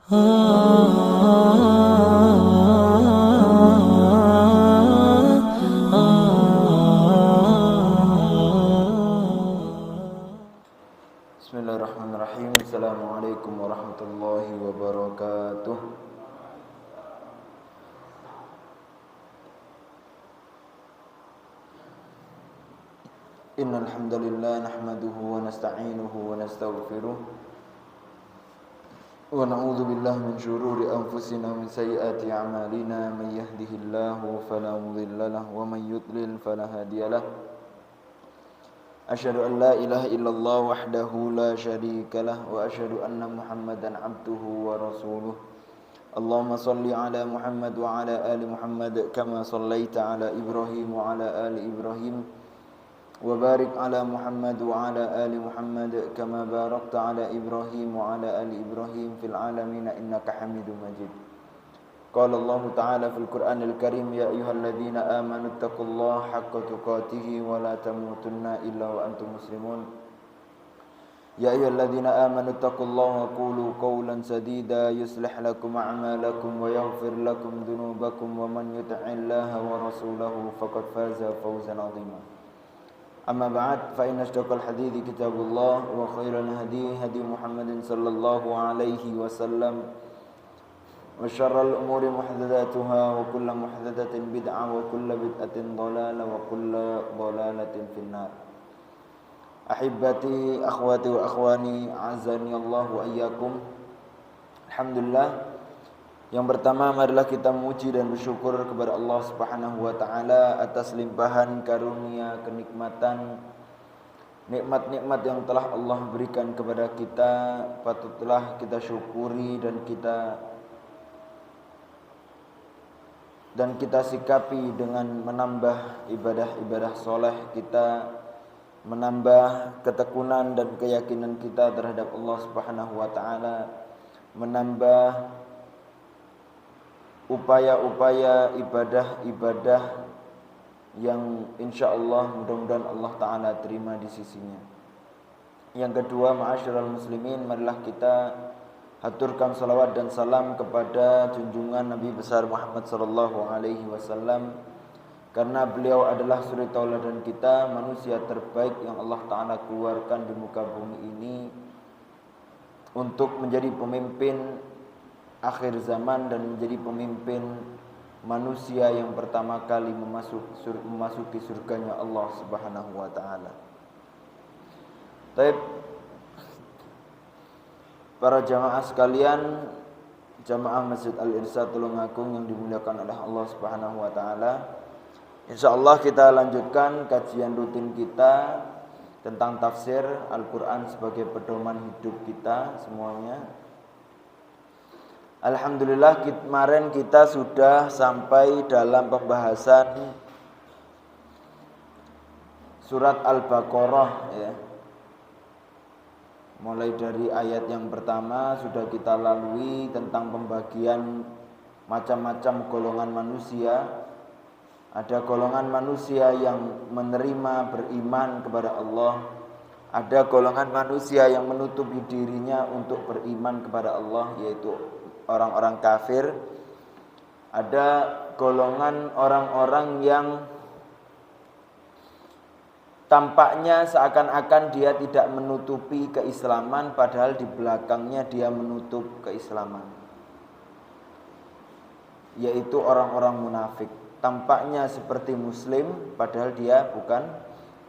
Bismillahirrahmanirrahim. Assalamualaikum warahmatullahi wabarakatuh. Innal hamdalillah nahmaduhu wa nasta'inuhu wa nastaghfiruh wa na'udzu billahi min shururi anfusina wa min sayyiati a'malina may yahdihillahu fala mudilla lahu wa may yudlil fala hadiya lahu. Asyhadu an la ilaha illallah wahdahu la syarika lah wa asyhadu anna Muhammadan abduhu wa rasuluh. Allahumma salli ala Muhammad wa ala ali Muhammad kama sallaita ala Ibrahim wa ala ali Ibrahim wa barik ala Muhammad wa ala ali Muhammad kama barakta ala Ibrahim wa ala ali Ibrahim fil alamin innaka Hamidum Majid. Qala Allah Ta'ala fil Qur'anil Karim ya ayyuhalladzina amanu taqullaha haqqa tuqatih wa la tamutunna illa wa antum muslimun. Ya ayyuhalladzina amanu taqullaha wa qulu qawlan sadida yuslih lakum a'malakum wa yaghfir lakum dhunubakum wa man yuti'illaha wa rasulahu faqad faza fawzan 'azima. Amma ba'd fa inna asdaqal hadithi kitabullah wa khairal hadi hadi Muhammadin sallallahu alaihi wasallam wa syarral umuri muhdatsatuha wa kullu muhdatsatin bid'ah wa kullu bid'atin dhalalah wa kullu dhalalatin finnar. Ahibbati akhwati wa akhwani azani Allah wa iyyakum. Alhamdulillah. Yang pertama marilah kita memuji dan bersyukur kepada Allah Subhanahu wa taala atas limpahan karunia kenikmatan nikmat-nikmat yang telah Allah berikan kepada kita. Patutlah kita syukuri dan kita sikapi dengan menambah ibadah-ibadah soleh kita, menambah ketekunan dan keyakinan kita terhadap Allah Subhanahu wa taala, menambah upaya-upaya ibadah-ibadah yang insyaallah mudah-mudahan Allah taala terima di sisinya. Yang kedua, ma'asyiral muslimin, marilah kita haturkan salawat dan salam kepada junjungan Nabi besar Muhammad sallallahu alaihi wasallam, karena beliau adalah suri tauladan kita, manusia terbaik yang Allah taala keluarkan di muka bumi ini untuk menjadi pemimpin akhir zaman dan menjadi pemimpin manusia yang pertama kali memasuki surganya Allah Subhanahu wa taala. Baik, para jamaah sekalian, jamaah Masjid Al-Irsyad Tulungagung yang dimuliakan oleh Allah Subhanahu wa taala. Insyaallah kita lanjutkan kajian rutin kita tentang tafsir Al-Qur'an sebagai pedoman hidup kita semuanya. Alhamdulillah, kemarin kita sudah sampai dalam pembahasan surat Al-Baqarah ya. Mulai dari ayat yang pertama sudah kita lalui tentang pembagian macam-macam golongan manusia. Ada golongan manusia yang menerima beriman kepada Allah. Ada golongan manusia yang menutupi dirinya untuk beriman kepada Allah, yaitu orang-orang kafir. Ada golongan orang-orang yang tampaknya seakan-akan dia tidak menutupi keislaman, padahal di belakangnya dia menutup keislaman, yaitu orang-orang munafik. Tampaknya seperti muslim, padahal dia bukan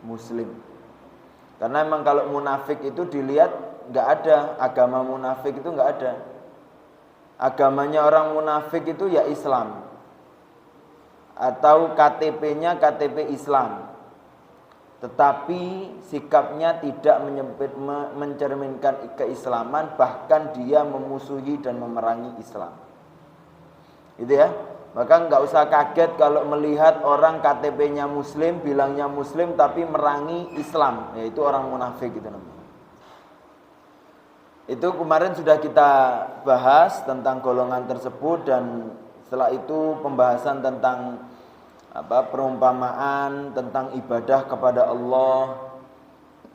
muslim. Karena memang kalau munafik itu dilihat nggak ada, agama munafik itu nggak ada. Agamanya orang munafik itu ya Islam, atau KTP-nya KTP Islam, tetapi sikapnya tidak mencerminkan keislaman, bahkan dia memusuhi dan memerangi Islam. Gitu ya. Maka nggak usah kaget kalau melihat orang KTP-nya muslim, bilangnya muslim tapi merangi Islam, yaitu orang munafik gitu namanya. Itu kemarin sudah kita bahas tentang golongan tersebut, dan setelah itu pembahasan tentang perumpamaan tentang ibadah kepada Allah.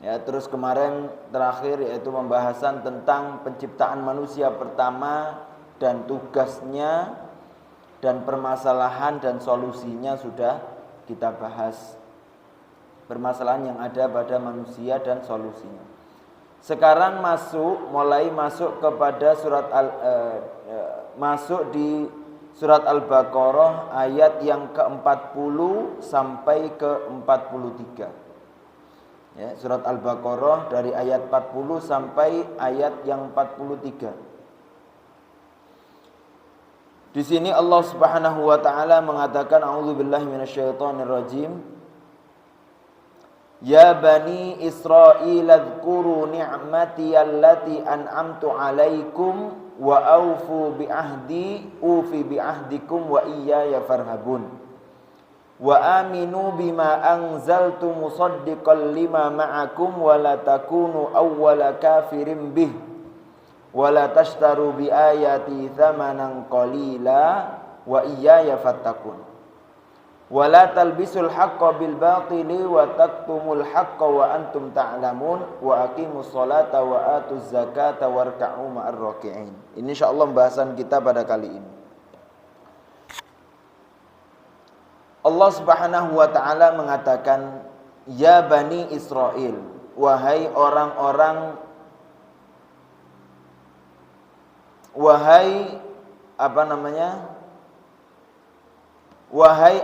Ya, terus kemarin terakhir yaitu pembahasan tentang penciptaan manusia pertama dan tugasnya dan permasalahan dan solusinya sudah kita bahas. Permasalahan yang ada pada manusia dan solusinya. Sekarang mulai masuk kepada masuk di surat Al-Baqarah ayat yang ke-40 sampai ke-43. Ya, surat Al-Baqarah dari ayat 40 sampai ayat yang 43. Di sini Allah Subhanahu wa taala mengatakan a'udzubillahi minasyaitonirrajim. Ya bani Israil adhkuru ni'mati allati an'amtu 'alaikum wa aufu ufi bi'ahdikum wa iyaya farhabun. Wa aminu bima anzaltu musaddiqan lima ma'akum wa la takunu awwala kafirin bih wa la tashtaru bi ayati thamanan qalila wa iyaya fattakun. Wa la talbisul haqqo bil batili wa taktumul haqqo wa antum ta'lamun wa aqimus salata wa atuz zakata warka'u ma'ar raki'in. Ini insyaallah pembahasan kita pada kali ini. Allah Subhanahu wa taala mengatakan, ya bani Israil, wahai orang-orang, wahai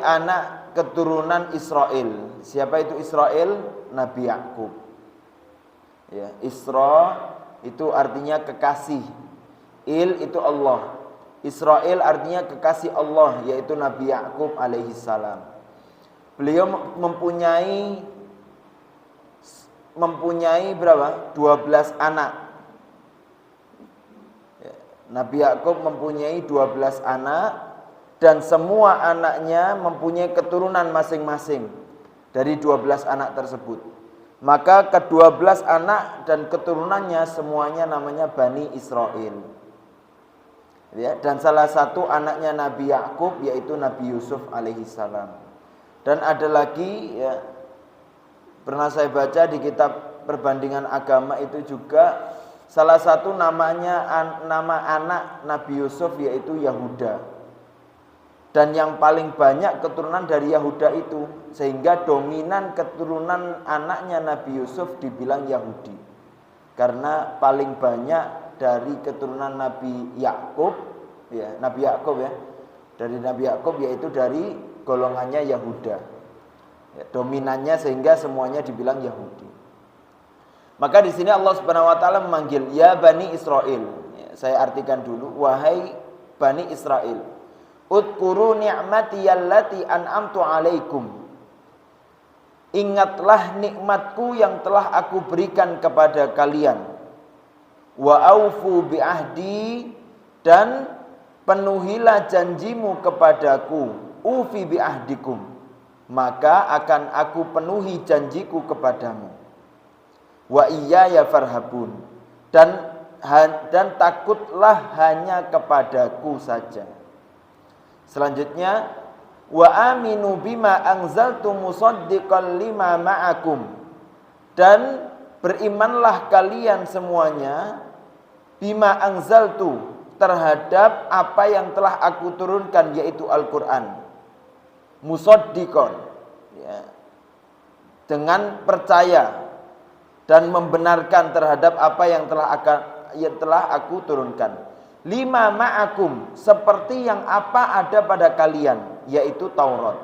anak keturunan Israel. Siapa itu Israel? Nabi Yakub. Ya, Isra itu artinya kekasih. Il itu Allah. Israel artinya kekasih Allah, yaitu Nabi Yakub alaihi salam. Beliau mempunyai berapa? 12 anak. Ya, Nabi Yakub mempunyai 12 anak. Dan semua anaknya mempunyai keturunan masing-masing dari 12 anak tersebut. Maka ke-12 anak dan keturunannya semuanya namanya Bani Israel. Ya, dan salah satu anaknya Nabi Yakub yaitu Nabi Yusuf alaihissalam. Dan ada lagi, ya, pernah saya baca di kitab perbandingan agama itu juga salah satu nama anak Nabi Yusuf yaitu Yahuda. Dan yang paling banyak keturunan dari Yahuda itu, sehingga dominan keturunan anaknya Nabi Yusuf dibilang Yahudi. Karena paling banyak dari keturunan Nabi Yakub, ya, Nabi Yakub ya, dari Nabi Yakub yaitu dari golongannya Yahuda. Ya, dominannya sehingga semuanya dibilang Yahudi. Maka di sini Allah Subhanahu wa taala memanggil ya Bani Israil. Ya, saya artikan dulu, wahai Bani Israil. Udkuru ni'mati allati an'amtu 'alaikum. Ingatlah nikmatku yang telah aku berikan kepada kalian. Wa aufu bi ahdi, dan penuhilah janjimu kepadaku. Ufi bi ahdikum, maka akan aku penuhi janjiku kepadamu. Wa iyaya farhabun, dan takutlah hanya kepadaku saja. Selanjutnya, wa aminu bima anzaltu musaddiqan lima ma'akum, dan berimanlah kalian semuanya bima anzaltu, terhadap apa yang telah aku turunkan yaitu Al-Qur'an. Musaddiqan, ya, dengan percaya dan membenarkan terhadap apa yang telah aku turunkan. Lima ma'akum, seperti yang apa ada pada kalian, yaitu Taurat.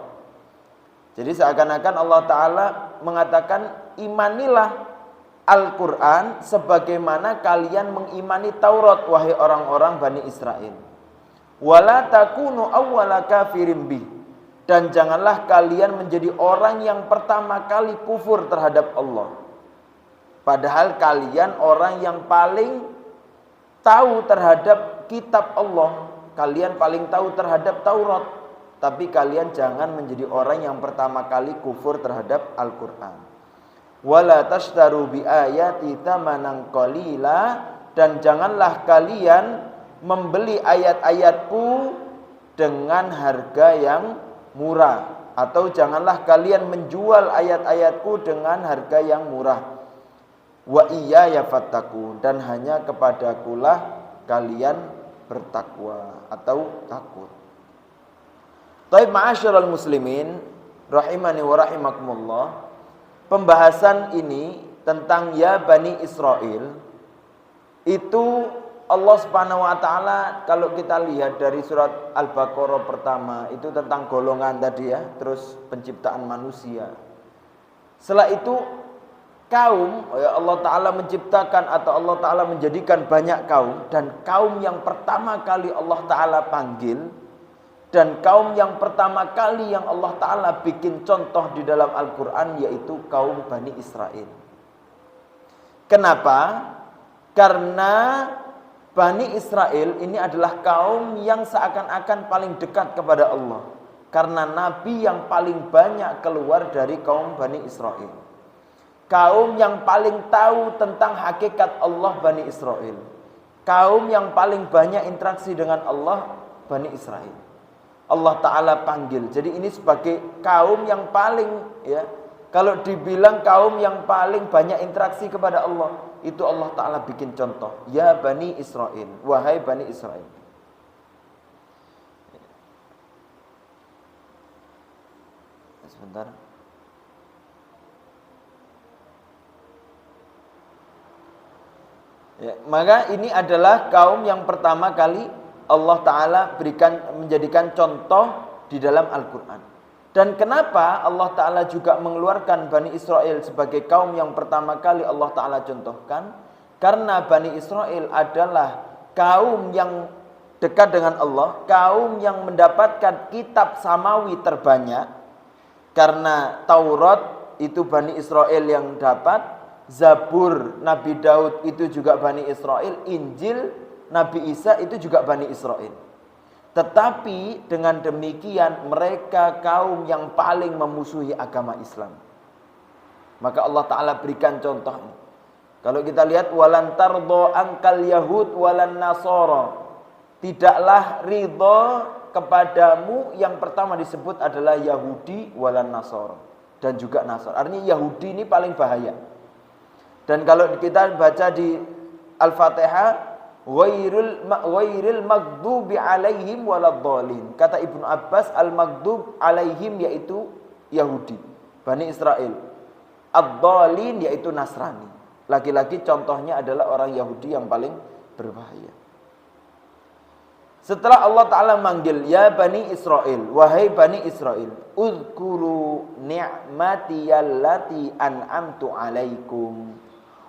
Jadi seakan-akan Allah Ta'ala mengatakan, imanilah Al-Quran sebagaimana kalian mengimani Taurat, wahai orang-orang Bani Israel. Wala takunu awwala kafirin bih, dan janganlah kalian menjadi orang yang pertama kali kufur terhadap Allah. Padahal kalian orang yang paling tahu terhadap kitab Allah, kalian paling tahu terhadap Taurat, tapi kalian jangan menjadi orang yang pertama kali kufur terhadap Al-Quran. Wala tashtaru bi ayati thamanan qalila, dan janganlah kalian membeli ayat-ayatku dengan harga yang murah, atau janganlah kalian menjual ayat-ayatku dengan harga yang murah. Wa iyaya fattakun, dan hanya kepadakulah kalian bertakwa atau takut. Taib ma'asyiral muslimin rahimani wa rahimakumullah. Pembahasan ini tentang ya Bani Israel itu Allah Subhanahu wa taala, kalau kita lihat dari surat Al-Baqarah pertama itu tentang golongan tadi ya, terus penciptaan manusia. Setelah itu kaum, ya Allah taala menciptakan atau Allah taala menjadikan banyak kaum, dan kaum yang pertama kali Allah taala panggil dan kaum yang pertama kali yang Allah taala bikin contoh di dalam Al-Qur'an yaitu kaum Bani Israel. Kenapa? Karena Bani Israel ini adalah kaum yang seakan-akan paling dekat kepada Allah. Karena nabi yang paling banyak keluar dari kaum Bani Israel. Kaum yang paling tahu tentang hakikat Allah Bani Israel. Kaum yang paling banyak interaksi dengan Allah Bani Israel. Allah Ta'ala panggil. Jadi ini sebagai kaum yang paling ya, kalau dibilang kaum yang paling banyak interaksi kepada Allah, itu Allah Ta'ala bikin contoh. Ya Bani Israel, wahai Bani Israel. Sebentar. Ya, maka ini adalah kaum yang pertama kali Allah Ta'ala menjadikan contoh di dalam Al-Quran. Dan kenapa Allah Ta'ala juga mengeluarkan Bani Israel sebagai kaum yang pertama kali Allah Ta'ala contohkan? Karena Bani Israel adalah kaum yang dekat dengan Allah, kaum yang mendapatkan kitab samawi terbanyak. Karena Taurat itu Bani Israel yang dapat, Zabur Nabi Daud itu juga Bani Israel, Injil Nabi Isa itu juga Bani Israel. Tetapi dengan demikian mereka kaum yang paling memusuhi agama Islam. Maka Allah Ta'ala berikan contoh. Kalau kita lihat, walan tardo angkal yahud walan nasara. Tidaklah ridho kepadamu, yang pertama disebut adalah Yahudi walan nasara, dan juga Nasara. Artinya Yahudi ini paling bahaya. Dan kalau kita baca di Al-Fatihah, ghairil maghdubi alaihim waladhdallin. Kata Ibnu Abbas, al-maghdub alaihim yaitu Yahudi, Bani Israel. Ad-dhalin yaitu Nasrani. Lagi-lagi contohnya adalah orang Yahudi yang paling berbahaya. Setelah Allah Ta'ala manggil, ya Bani Israel, wahai Bani Israel, uzkuru ni'matiyallati an'amtu alaikum.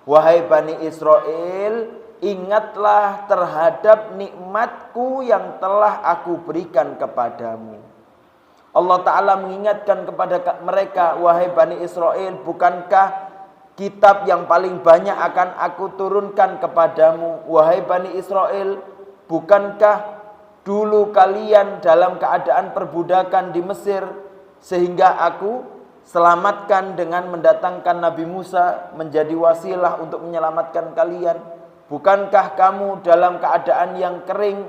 Wahai Bani Israel, ingatlah terhadap nikmatku yang telah aku berikan kepadamu. Allah Ta'ala mengingatkan kepada mereka, wahai Bani Israel, bukankah kitab yang paling banyak akan aku turunkan kepadamu? Wahai Bani Israel, bukankah dulu kalian dalam keadaan perbudakan di Mesir, sehingga aku selamatkan dengan mendatangkan Nabi Musa menjadi wasilah untuk menyelamatkan kalian? Bukankah kamu dalam keadaan yang kering,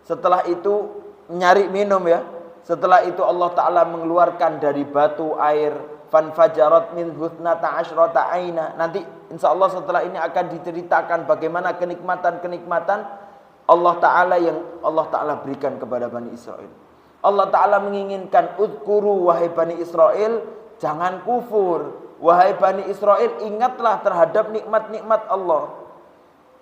setelah itu nyari minum ya? Setelah itu Allah Ta'ala mengeluarkan dari batu air, fanfajarat min hutnata asyrata aina. Nanti insya Allah setelah ini akan diceritakan bagaimana kenikmatan-kenikmatan Allah Ta'ala yang Allah Ta'ala berikan kepada Bani Israel. Allah Ta'ala menginginkan, udhkuru wahai Bani Israel, jangan kufur. Wahai Bani Israel, ingatlah terhadap nikmat-nikmat Allah.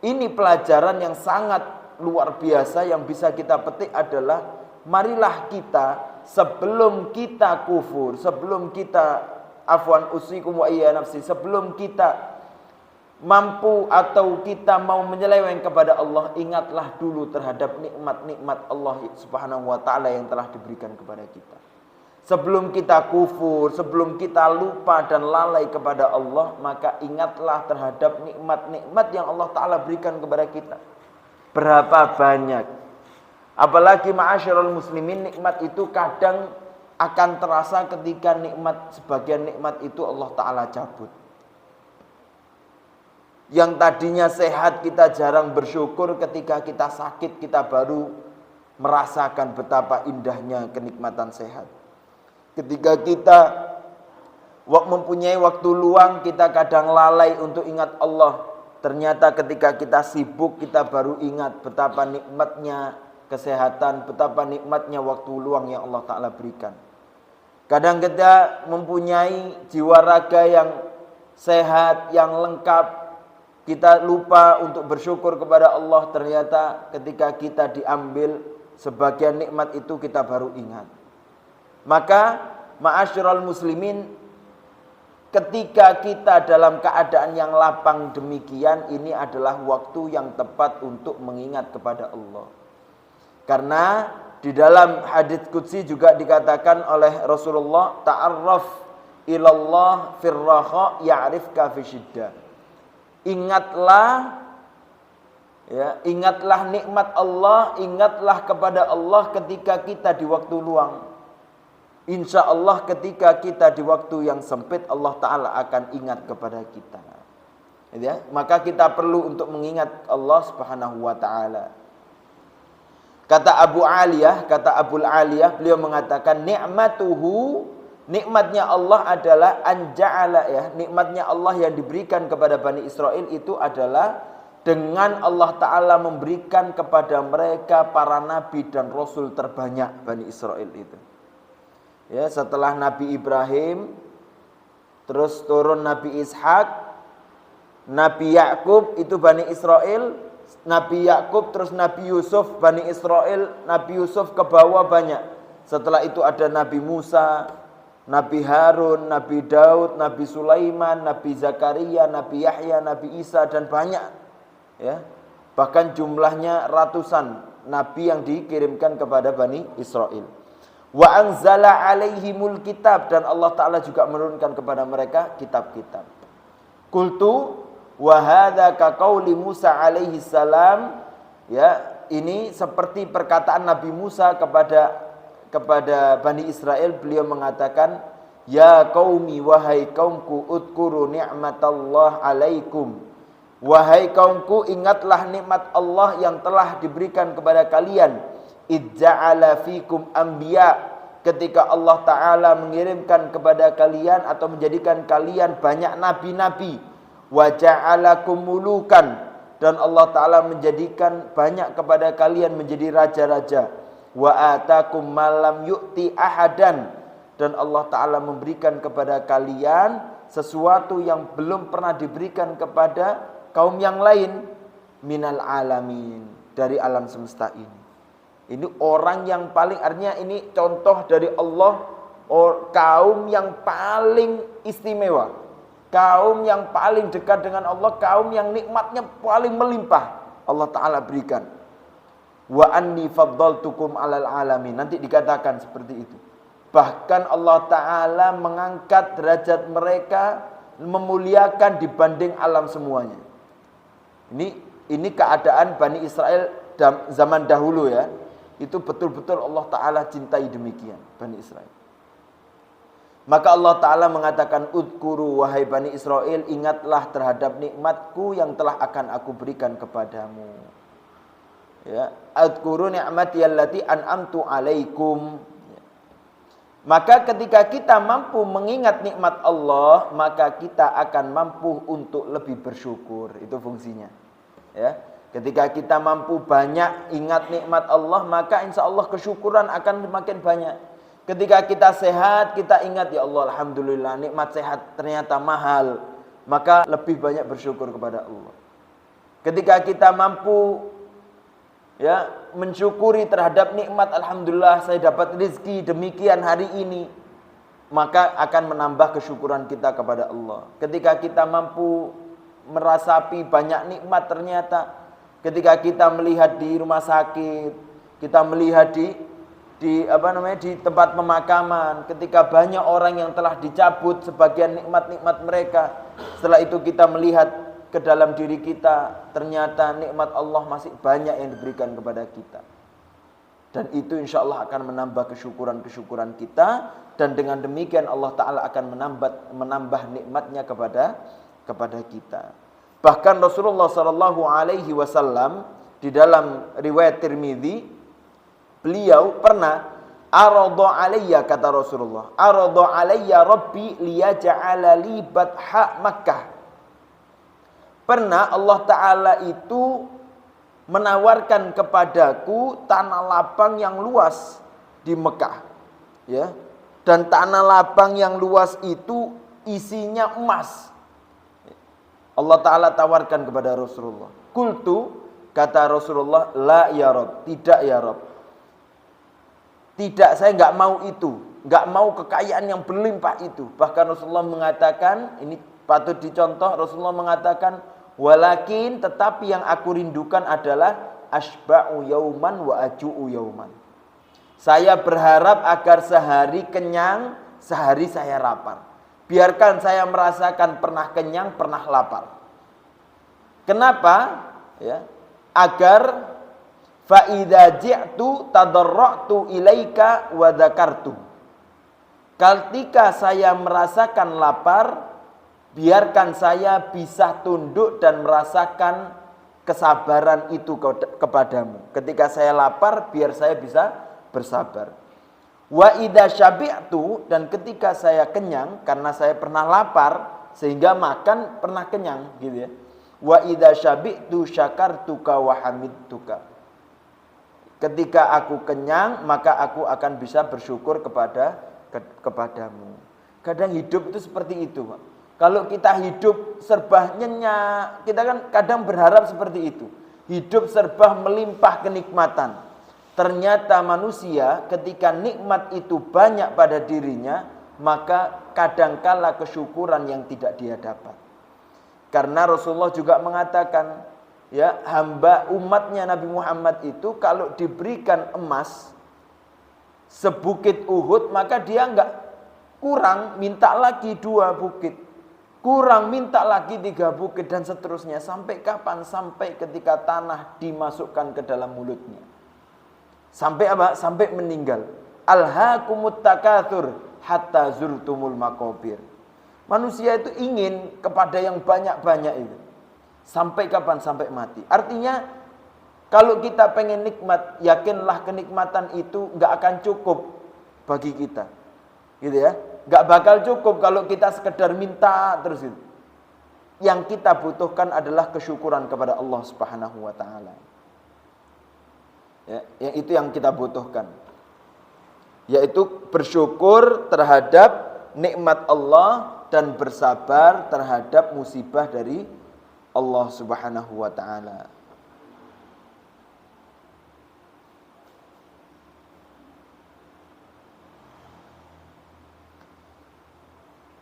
Ini pelajaran yang sangat luar biasa yang bisa kita petik adalah, marilah kita sebelum kita kufur, sebelum kita afwan usikum wa iyya nafsi, sebelum kita mampu atau kita mau menyeleweng kepada Allah, ingatlah dulu terhadap nikmat-nikmat Allah Subhanahu wa Ta'ala yang telah diberikan kepada kita. Sebelum kita kufur, sebelum kita lupa dan lalai kepada Allah, maka ingatlah terhadap nikmat-nikmat yang Allah Ta'ala berikan kepada kita. Berapa banyak. Apalagi ma'asyiral muslimin, nikmat itu kadang akan terasa ketika sebagian nikmat itu Allah Ta'ala cabut. Yang tadinya sehat kita jarang bersyukur, ketika kita sakit kita baru merasakan betapa indahnya kenikmatan sehat. Ketika kita mempunyai waktu luang, kita kadang lalai untuk ingat Allah. Ternyata ketika kita sibuk, kita baru ingat betapa nikmatnya kesehatan, betapa nikmatnya waktu luang yang Allah Ta'ala berikan. Kadang kita mempunyai jiwa raga yang sehat, yang lengkap, kita lupa untuk bersyukur kepada Allah. Ternyata ketika kita diambil sebagian nikmat itu, kita baru ingat. Maka ma'asyiral muslimin, ketika kita dalam keadaan yang lapang demikian, ini adalah waktu yang tepat untuk mengingat kepada Allah. Karena di dalam hadits qudsi juga dikatakan oleh Rasulullah, ta'arraf ilallah firraha ya'rifka fi syiddah. Ingatlah nikmat Allah, ingatlah kepada Allah ketika kita di waktu luang. Insya Allah ketika kita di waktu yang sempit, Allah Ta'ala akan ingat kepada kita. Ya? Maka kita perlu untuk mengingat Allah Subhanahu wa Ta'ala. Kata Abul Aliyah, beliau mengatakan ni'matuhu, nikmatnya Allah adalah anja'ala, ya, nikmatnya Allah yang diberikan kepada Bani Israel itu adalah dengan Allah Ta'ala memberikan kepada mereka para nabi dan rasul terbanyak Bani Israel itu. Ya, setelah Nabi Ibrahim, terus turun Nabi Ishak, Nabi Yakub itu Bani Israel, Nabi Yakub terus Nabi Yusuf, Bani Israel, Nabi Yusuf ke bawah banyak. Setelah itu ada Nabi Musa, Nabi Harun, Nabi Daud, Nabi Sulaiman, Nabi Zakaria, Nabi Yahya, Nabi Isa, dan banyak. Ya, bahkan jumlahnya ratusan nabi yang dikirimkan kepada Bani Israel. Wa anzala alaihimul kitab, dan Allah Ta'ala juga menurunkan kepada mereka kitab-kitab. Qultu wa hadza ka qauli Musa alaihi salam, ya, ini seperti perkataan Nabi Musa kepada Bani Israel. Beliau mengatakan, ya qaumi, wahai kaumku, udkuru ni'matallah alaikum, wahai kaumku, ingatlah nikmat Allah yang telah diberikan kepada kalian. Idza'ala fikum anbiya, ketika Allah Ta'ala mengirimkan kepada kalian atau menjadikan kalian banyak nabi-nabi. Wa ja'alakum mulukan, dan Allah Ta'ala menjadikan banyak kepada kalian menjadi raja-raja. Wa atakum malam yu'ti ahadan, dan Allah Ta'ala memberikan kepada kalian sesuatu yang belum pernah diberikan kepada kaum yang lain. Minal alamin, dari alam semesta ini. Ini orang yang paling, artinya ini contoh dari Allah, kaum yang paling istimewa, kaum yang paling dekat dengan Allah, kaum yang nikmatnya paling melimpah Allah Ta'ala berikan. Wa anni faddaltukum alal alamin, nanti dikatakan seperti itu. Bahkan Allah Ta'ala mengangkat derajat mereka, memuliakan dibanding alam semuanya. Ini keadaan Bani Israel zaman dahulu, ya. Itu betul-betul Allah Ta'ala cintai demikian Bani Israel. Maka Allah Ta'ala mengatakan, udkuru, wahai Bani Israel, ingatlah terhadap nikmatku yang telah akan aku berikan kepadamu. Ya, udkuru ni'mati allati an'amtu alaikum. Maka ketika kita mampu mengingat nikmat Allah, maka kita akan mampu untuk lebih bersyukur. Itu fungsinya. Ya. Ketika kita mampu banyak ingat nikmat Allah, maka insya Allah kesyukuran akan semakin banyak. Ketika kita sehat, kita ingat, ya Allah, alhamdulillah, nikmat sehat ternyata mahal. Maka lebih banyak bersyukur kepada Allah. Ketika kita mampu, ya, mensyukuri terhadap nikmat, alhamdulillah saya dapat rezeki demikian hari ini, maka akan menambah kesyukuran kita kepada Allah. Ketika kita mampu merasapi banyak nikmat ternyata, ketika kita melihat di rumah sakit, kita melihat di tempat pemakaman, ketika banyak orang yang telah dicabut sebagian nikmat-nikmat mereka, setelah itu kita melihat ke dalam diri kita, ternyata nikmat Allah masih banyak yang diberikan kepada kita. Dan itu insya Allah akan menambah kesyukuran kita, dan dengan demikian Allah Ta'ala akan menambah nikmatnya kepada kita. Bahkan Rasulullah SAW di dalam riwayat Tirmidzi, beliau pernah arada alayya, kata Rasulullah, arada alayya rabbi liyaj'ala li batha Makkah. Pernah Allah Ta'ala itu menawarkan kepadaku tanah lapang yang luas di Mekah, ya. Dan tanah lapang yang luas itu isinya emas. Allah Ta'ala tawarkan kepada Rasulullah. Qultu, kata Rasulullah, la ya Rabb, tidak ya Rabb. Tidak, saya enggak mau itu. Enggak mau kekayaan yang berlimpah itu. Bahkan Rasulullah mengatakan, ini patut dicontoh, Rasulullah mengatakan, walakin, tetapi yang aku rindukan adalah asba'u yauman wa aju'u yauman. Saya berharap agar sehari kenyang, sehari saya lapar. Biarkan saya merasakan pernah kenyang, pernah lapar. Kenapa? Ya, agar fa idza ji'tu tadarra'tu ilaika wa dzakartu. Ketika saya merasakan lapar, biarkan saya bisa tunduk dan merasakan kesabaran itu kepadamu. Ketika saya lapar, biar saya bisa bersabar. Wa idza syabi'tu, dan ketika saya kenyang, karena saya pernah lapar sehingga makan pernah kenyang, gitu ya. Wa idza syabi'tu syakartuka wa hamidtuka. Ketika aku kenyang, maka aku akan bisa bersyukur kepadamu. Kadang hidup itu seperti itu, Pak. Kalau kita hidup serba nyenyak, kita kan kadang berharap seperti itu. Hidup serba melimpah kenikmatan. Ternyata manusia ketika nikmat itu banyak pada dirinya, maka kadangkala kesyukuran yang tidak dia dapat. Karena Rasulullah juga mengatakan, ya, hamba umatnya Nabi Muhammad itu kalau diberikan emas sebukit Uhud, maka dia enggak kurang, minta lagi 2 bukit. Kurang, minta lagi 3 bukit, dan seterusnya. Sampai kapan? Sampai ketika tanah dimasukkan ke dalam mulutnya. Sampai apa? Sampai meninggal. Alhaakumut takatsur hatta zurtumul maqabir. Manusia itu ingin kepada yang banyak-banyak itu. Sampai kapan? Sampai mati. Artinya, kalau kita pengen nikmat, yakinlah kenikmatan itu enggak akan cukup bagi kita. Gitu ya. Enggak bakal cukup kalau kita sekedar minta terus itu. Yang kita butuhkan adalah kesyukuran kepada Allah Subhanahu wa taala. Ya, itu yang kita butuhkan. Yaitu bersyukur terhadap nikmat Allah dan bersabar terhadap musibah dari Allah Subhanahu wa taala.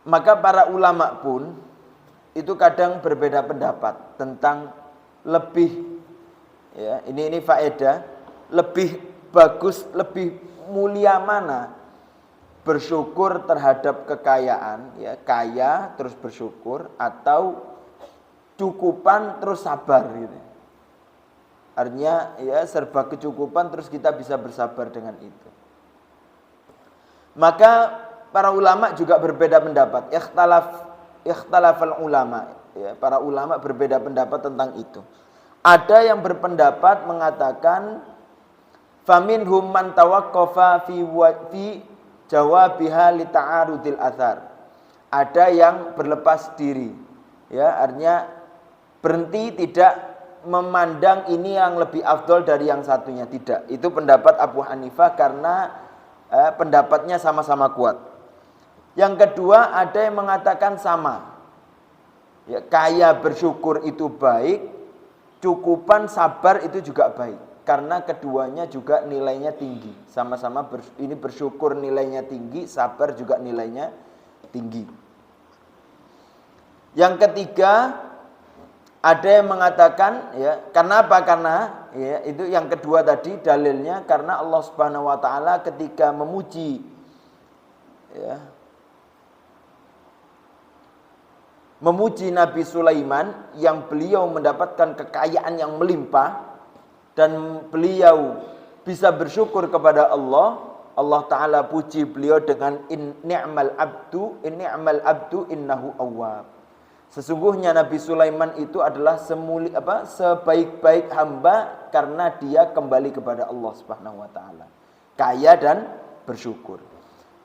Maka para ulama pun itu kadang berbeda pendapat tentang lebih, ya, ini faedah, lebih bagus, lebih mulia mana bersyukur terhadap kekayaan, ya, kaya terus bersyukur, atau cukupan terus sabar gitu. Artinya, ya, serba kecukupan terus kita bisa bersabar dengan itu. Maka para ulama juga berbeda pendapat. Ikhtalafal ulama, ya, para ulama berbeda pendapat tentang itu. Ada yang berpendapat mengatakan faminhum man tawaqqafa fi jawabiha li ta'arudil athar. Ada yang berlepas diri, ya, artinya berhenti, tidak memandang ini yang lebih afdol dari yang satunya, tidak. Itu pendapat Abu Hanifah karena pendapatnya sama-sama kuat. Yang kedua, ada yang mengatakan sama. Ya, kaya bersyukur itu baik, cukupan sabar itu juga baik. Karena keduanya juga nilainya tinggi. Sama-sama ini bersyukur nilainya tinggi, sabar juga nilainya tinggi. Yang ketiga, ada yang mengatakan, ya, kenapa? Karena, ya, itu yang kedua tadi dalilnya, karena Allah Subhanahu wa taala ketika memuji, ya, memuji Nabi Sulaiman yang beliau mendapatkan kekayaan yang melimpah dan beliau bisa bersyukur kepada Allah, Allah Ta'ala puji beliau dengan ni'mal abdu innahu awwab. Sesungguhnya Nabi Sulaiman itu adalah sebaik-baik hamba karena dia kembali kepada Allah Subhanahu wa taala. Kaya dan bersyukur.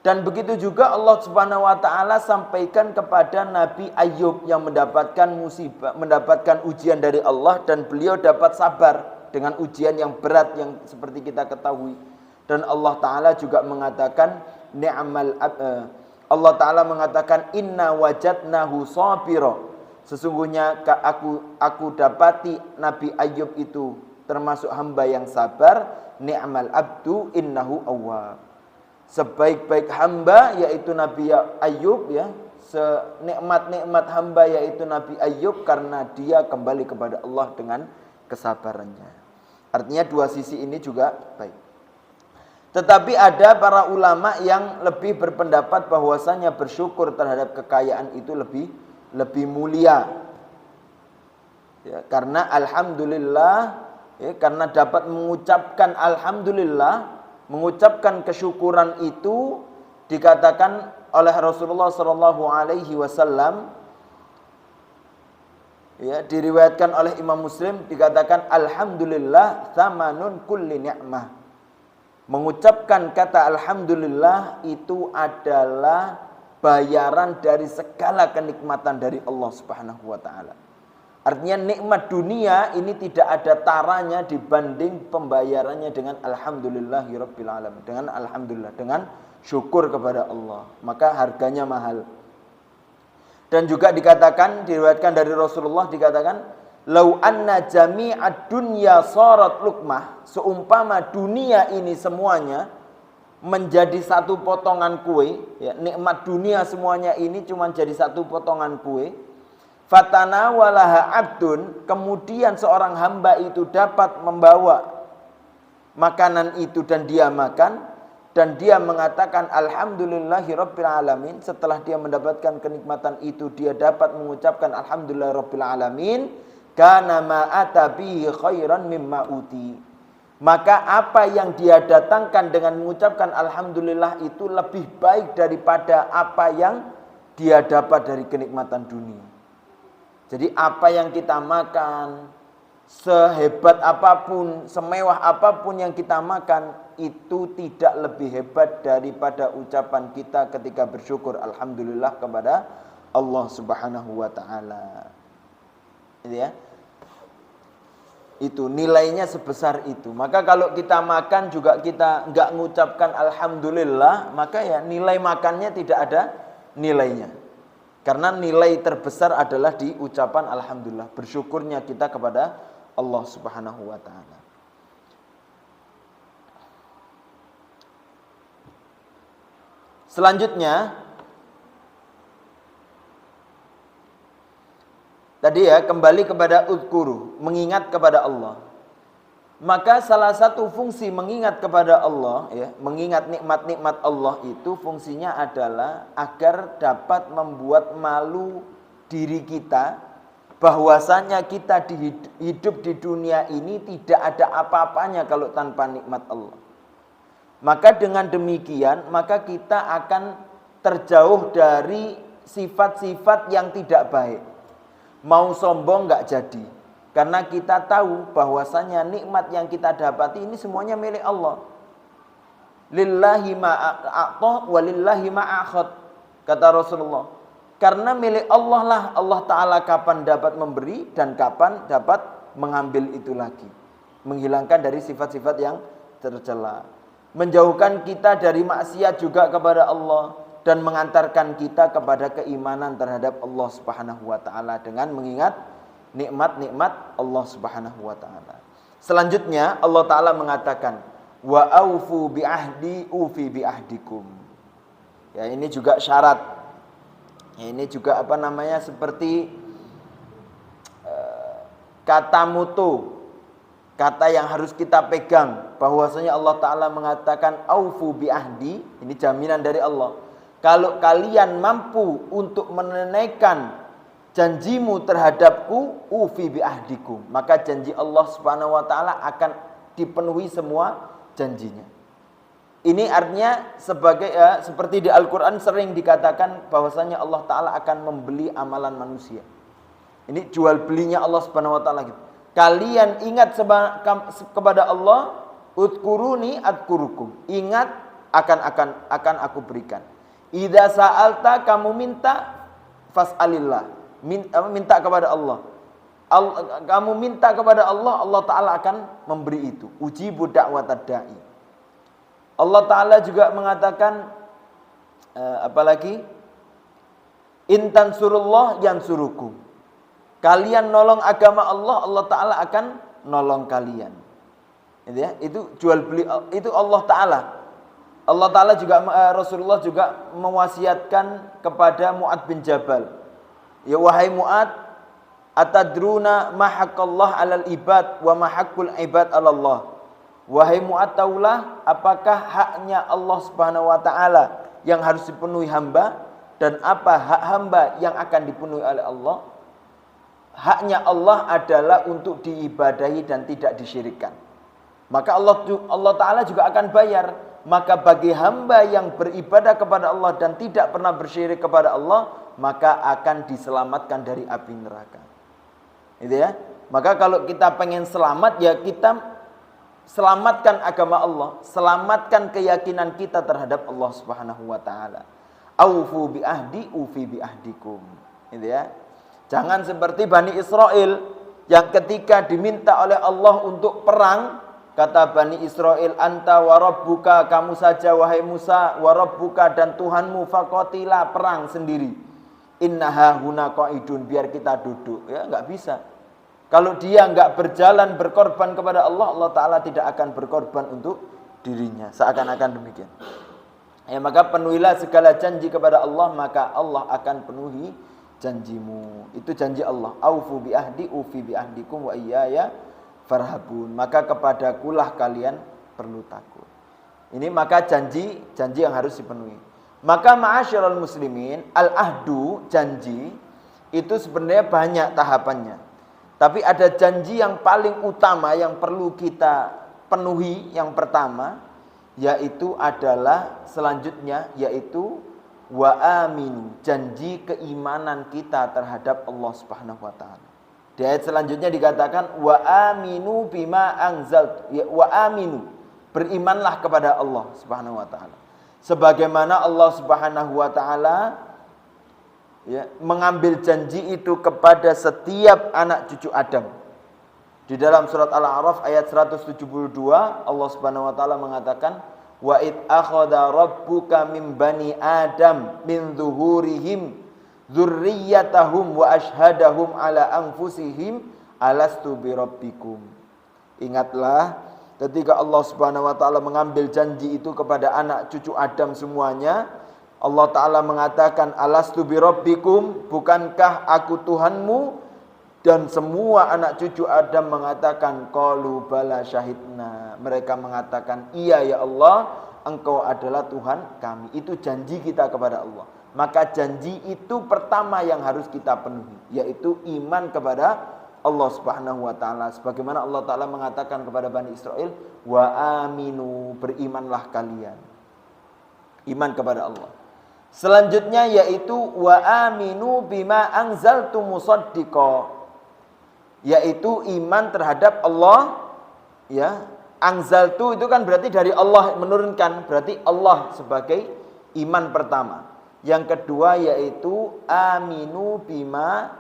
Dan begitu juga Allah Subhanahu wa taala sampaikan kepada Nabi Ayub yang mendapatkan musibah, mendapatkan ujian dari Allah, dan beliau dapat sabar dengan ujian yang berat yang seperti kita ketahui. Dan Allah taala juga mengatakan Allah taala mengatakan inna wajadnahu sabira. Sesungguhnya aku dapati Nabi Ayub itu termasuk hamba yang sabar. Ni'mal abdu innahu awwab. Sebaik-baik hamba yaitu Nabi Ayub, ya, senikmat-nikmat hamba yaitu Nabi Ayub, karena dia kembali kepada Allah dengan kesabarannya. Artinya dua sisi ini juga baik. Tetapi ada para ulama yang lebih berpendapat bahwasanya bersyukur terhadap kekayaan itu lebih mulia. Ya, karena alhamdulillah, ya, karena dapat mengucapkan alhamdulillah, mengucapkan kesyukuran itu dikatakan oleh Rasulullah sallallahu alaihi wasallam, ya, diriwayatkan oleh Imam Muslim, dikatakan alhamdulillah tsamanun kulli ni'mah. Mengucapkan kata alhamdulillah itu adalah bayaran dari segala kenikmatan dari Allah Subhanahu wa taala. Artinya nikmat dunia ini tidak ada taranya dibanding pembayarannya dengan alhamdulillahirabbil alamin, dengan alhamdulillah, dengan syukur kepada Allah, maka harganya mahal. Dan juga dikatakan, diriwayatkan dari Rasulullah, dikatakan lau anna jami'ad dunya sarat luqmah, seumpama dunia ini semuanya menjadi satu potongan kue, ya, nikmat dunia semuanya ini cuma jadi satu potongan kue. Fatanawalaha abdun, kemudian seorang hamba itu dapat membawa makanan itu dan dia makan, dan dia mengatakan alhamdulillahirabbil alamin. Setelah dia mendapatkan kenikmatan itu, dia dapat mengucapkan alhamdulillahirabbil alamin, kana ma atabihi khairan mimma uti. Maka apa yang dia datangkan dengan mengucapkan alhamdulillah itu lebih baik daripada apa yang dia dapat dari kenikmatan dunia. Jadi apa yang kita makan, sehebat apapun, semewah apapun yang kita makan, itu tidak lebih hebat daripada ucapan kita ketika bersyukur alhamdulillah kepada Allah Subhanahu wa taala. Ya. Itu nilainya sebesar itu. Maka kalau kita makan juga kita enggak mengucapkan alhamdulillah, maka ya nilai makannya tidak ada nilainya. Karena nilai terbesar adalah di ucapan alhamdulillah, bersyukurnya kita kepada Allah Subhanahu wa taala. Selanjutnya tadi ya, kembali kepada uzkuru, mengingat kepada Allah. Maka salah satu fungsi mengingat kepada Allah, ya, mengingat nikmat-nikmat Allah itu fungsinya adalah agar dapat membuat malu diri kita, bahwasanya kita hidup di dunia ini tidak ada apa-apanya kalau tanpa nikmat Allah. Maka dengan demikian, maka kita akan terjauh dari sifat-sifat yang tidak baik. Mau sombong enggak jadi. Karena kita tahu bahwasanya nikmat yang kita dapati ini semuanya milik Allah. Lillahi ma'a'ta wa lillahi ma'akhad, kata Rasulullah. Karena milik Allah lah Allah Ta'ala kapan dapat memberi dan kapan dapat mengambil itu lagi. Menghilangkan dari sifat-sifat yang tercela. Menjauhkan kita dari maksiat juga kepada Allah. Dan mengantarkan kita kepada keimanan terhadap Allah Subhanahu wa ta'ala dengan mengingat nikmat-nikmat Allah Subhanahu wa ta'ala. Selanjutnya Allah Ta'ala mengatakan wa aufu bi ahdi ufi bi ahdikum. Ya, ini juga syarat. Ya, ini juga apa namanya, seperti kata mutu, kata yang harus kita pegang, bahwasanya Allah Ta'ala mengatakan aufu bi ahdi. Ini jaminan dari Allah. Kalau kalian mampu untuk menunaikan janjimu terhadapku, ufi bi ahdikum, maka janji Allah Subhanahu wa taala akan dipenuhi semua janjinya. Ini artinya sebagai seperti di Al-Qur'an sering dikatakan bahwasanya Allah taala akan membeli amalan manusia. Ini jual belinya Allah Subhanahu wa taala gitu. Kalian ingat kepada Allah, udkuruni adkurukum. Ingat akan aku berikan. Idza sa'alta, kamu minta, fas'alillah. Minta kepada Allah. Kamu minta kepada Allah, Allah Ta'ala akan memberi itu. Ujibu da'watad da'i. Allah Ta'ala juga mengatakan, apalagi? Intan surullah yansurukum. Kalian nolong agama Allah, Allah Ta'ala akan nolong kalian. Itu ya, itu jual beli, itu Allah Ta'ala. Allah Ta'ala juga, Rasulullah juga mewasiatkan kepada Mu'ad bin Jabal. Ya wahai Mu'ad, atadruna ma haqqallah 'alal ibad wa ma haqqul ibad 'alallah. Wahai Mu'ad, taulah apakah haknya Allah Subhanahu wa taala yang harus dipenuhi hamba dan apa hak hamba yang akan dipenuhi oleh Allah? Haknya Allah adalah untuk diibadahi dan tidak disyirikkan. Maka Allah Ta'ala juga akan bayar. Maka bagi hamba yang beribadah kepada Allah dan tidak pernah bersyirik kepada Allah, maka akan diselamatkan dari api neraka. Itu ya. Maka kalau kita pengen selamat, ya kita selamatkan agama Allah, selamatkan keyakinan kita terhadap Allah Subhanahu wa taala. Aufu bi ahdi ufi bi ahdikum. Itu ya. Jangan seperti Bani Israel yang ketika diminta oleh Allah untuk perang, kata Bani Israel, anta wa rabbuka, kamu saja wahai Musa, wa rabbuka, dan Tuhanmu, faqatila, perang sendiri. Innaha huna qaidun, biar kita duduk. Ya, enggak bisa. Kalau dia enggak berjalan berkorban kepada Allah, Allah Ta'ala tidak akan berkorban untuk dirinya. Seakan-akan demikian. Ya, maka penuhilah segala janji kepada Allah, maka Allah akan penuhi janjimu. Itu janji Allah. Aufu bi ahdi ufi bi ahdikum wa iyaya farhabun. Maka kepadakulah kalian perlu takut. Ini maka janji yang harus dipenuhi. Maka ma'asyiral muslimin, al-ahdu, janji itu sebenarnya banyak tahapannya. Tapi ada janji yang paling utama yang perlu kita penuhi, yang pertama yaitu adalah selanjutnya yaitu wa aminu, janji keimanan kita terhadap Allah Subhanahu wa taala. Di ayat selanjutnya dikatakan wa aminu bima anzaltu, ya, wa aminu, berimanlah kepada Allah Subhanahu wa taala. Sebagaimana Allah Subhanahu wa taala ya, mengambil janji itu kepada setiap anak cucu Adam. Di dalam surat Al-A'raf ayat 172 Allah Subhanahu wa taala mengatakan wa id akhadha rabbuka min bani adam min zuhurihim dzurriyyatahum wa ashhadahum ala anfusihim alastu birabbikum. Ingatlah ketika Allah Subhanahu wa taala mengambil janji itu kepada anak cucu Adam semuanya, Allah Ta'ala mengatakan alastu birabbikum, bukankah aku Tuhanmu? Dan semua anak cucu Adam mengatakan qalu bala syahidna, mereka mengatakan iya ya Allah, engkau adalah Tuhan kami. Itu janji kita kepada Allah. Maka janji itu pertama yang harus kita penuhi, yaitu iman kepada Allah Subhanahu wa taala. Sebagaimana Allah Ta'ala mengatakan kepada Bani Israel, wa aminu, berimanlah kalian. Iman kepada Allah. Selanjutnya yaitu wa aminu bima anzaltu musaddiqa, yaitu iman terhadap Allah. Ya, anzaltu itu kan berarti dari Allah menurunkan, berarti Allah sebagai iman pertama. Yang kedua yaitu aminu bima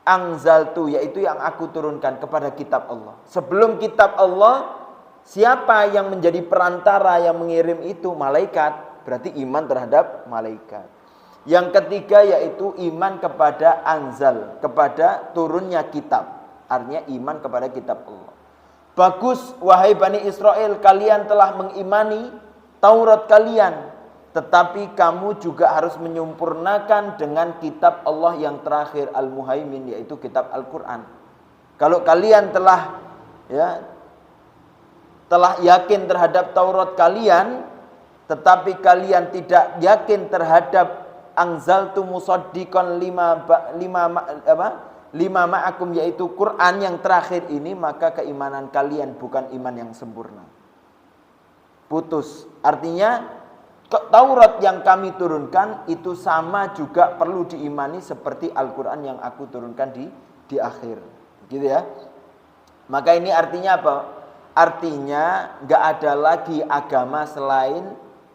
anzaltu, yaitu yang aku turunkan kepada kitab Allah. Sebelum kitab Allah, siapa yang menjadi perantara yang mengirim itu? Malaikat. Berarti iman terhadap malaikat. Yang ketiga yaitu iman kepada anzal, kepada turunnya kitab. Artinya iman kepada kitab Allah. Bagus wahai Bani Israel, kalian telah mengimani Taurat kalian, tetapi kamu juga harus menyempurnakan dengan kitab Allah yang terakhir, Al-Muhaimin, yaitu kitab Al-Quran. Kalau kalian telah yakin terhadap Taurat kalian, tetapi kalian tidak yakin terhadap anzaltu musaddiqan lima ma'akum, yaitu Quran yang terakhir ini, maka keimanan kalian bukan iman yang sempurna. Putus. Artinya Taurat yang kami turunkan itu sama juga perlu diimani seperti Al-Quran yang aku turunkan di akhir. Gitu ya. Maka ini artinya apa? Artinya nggak ada lagi agama selain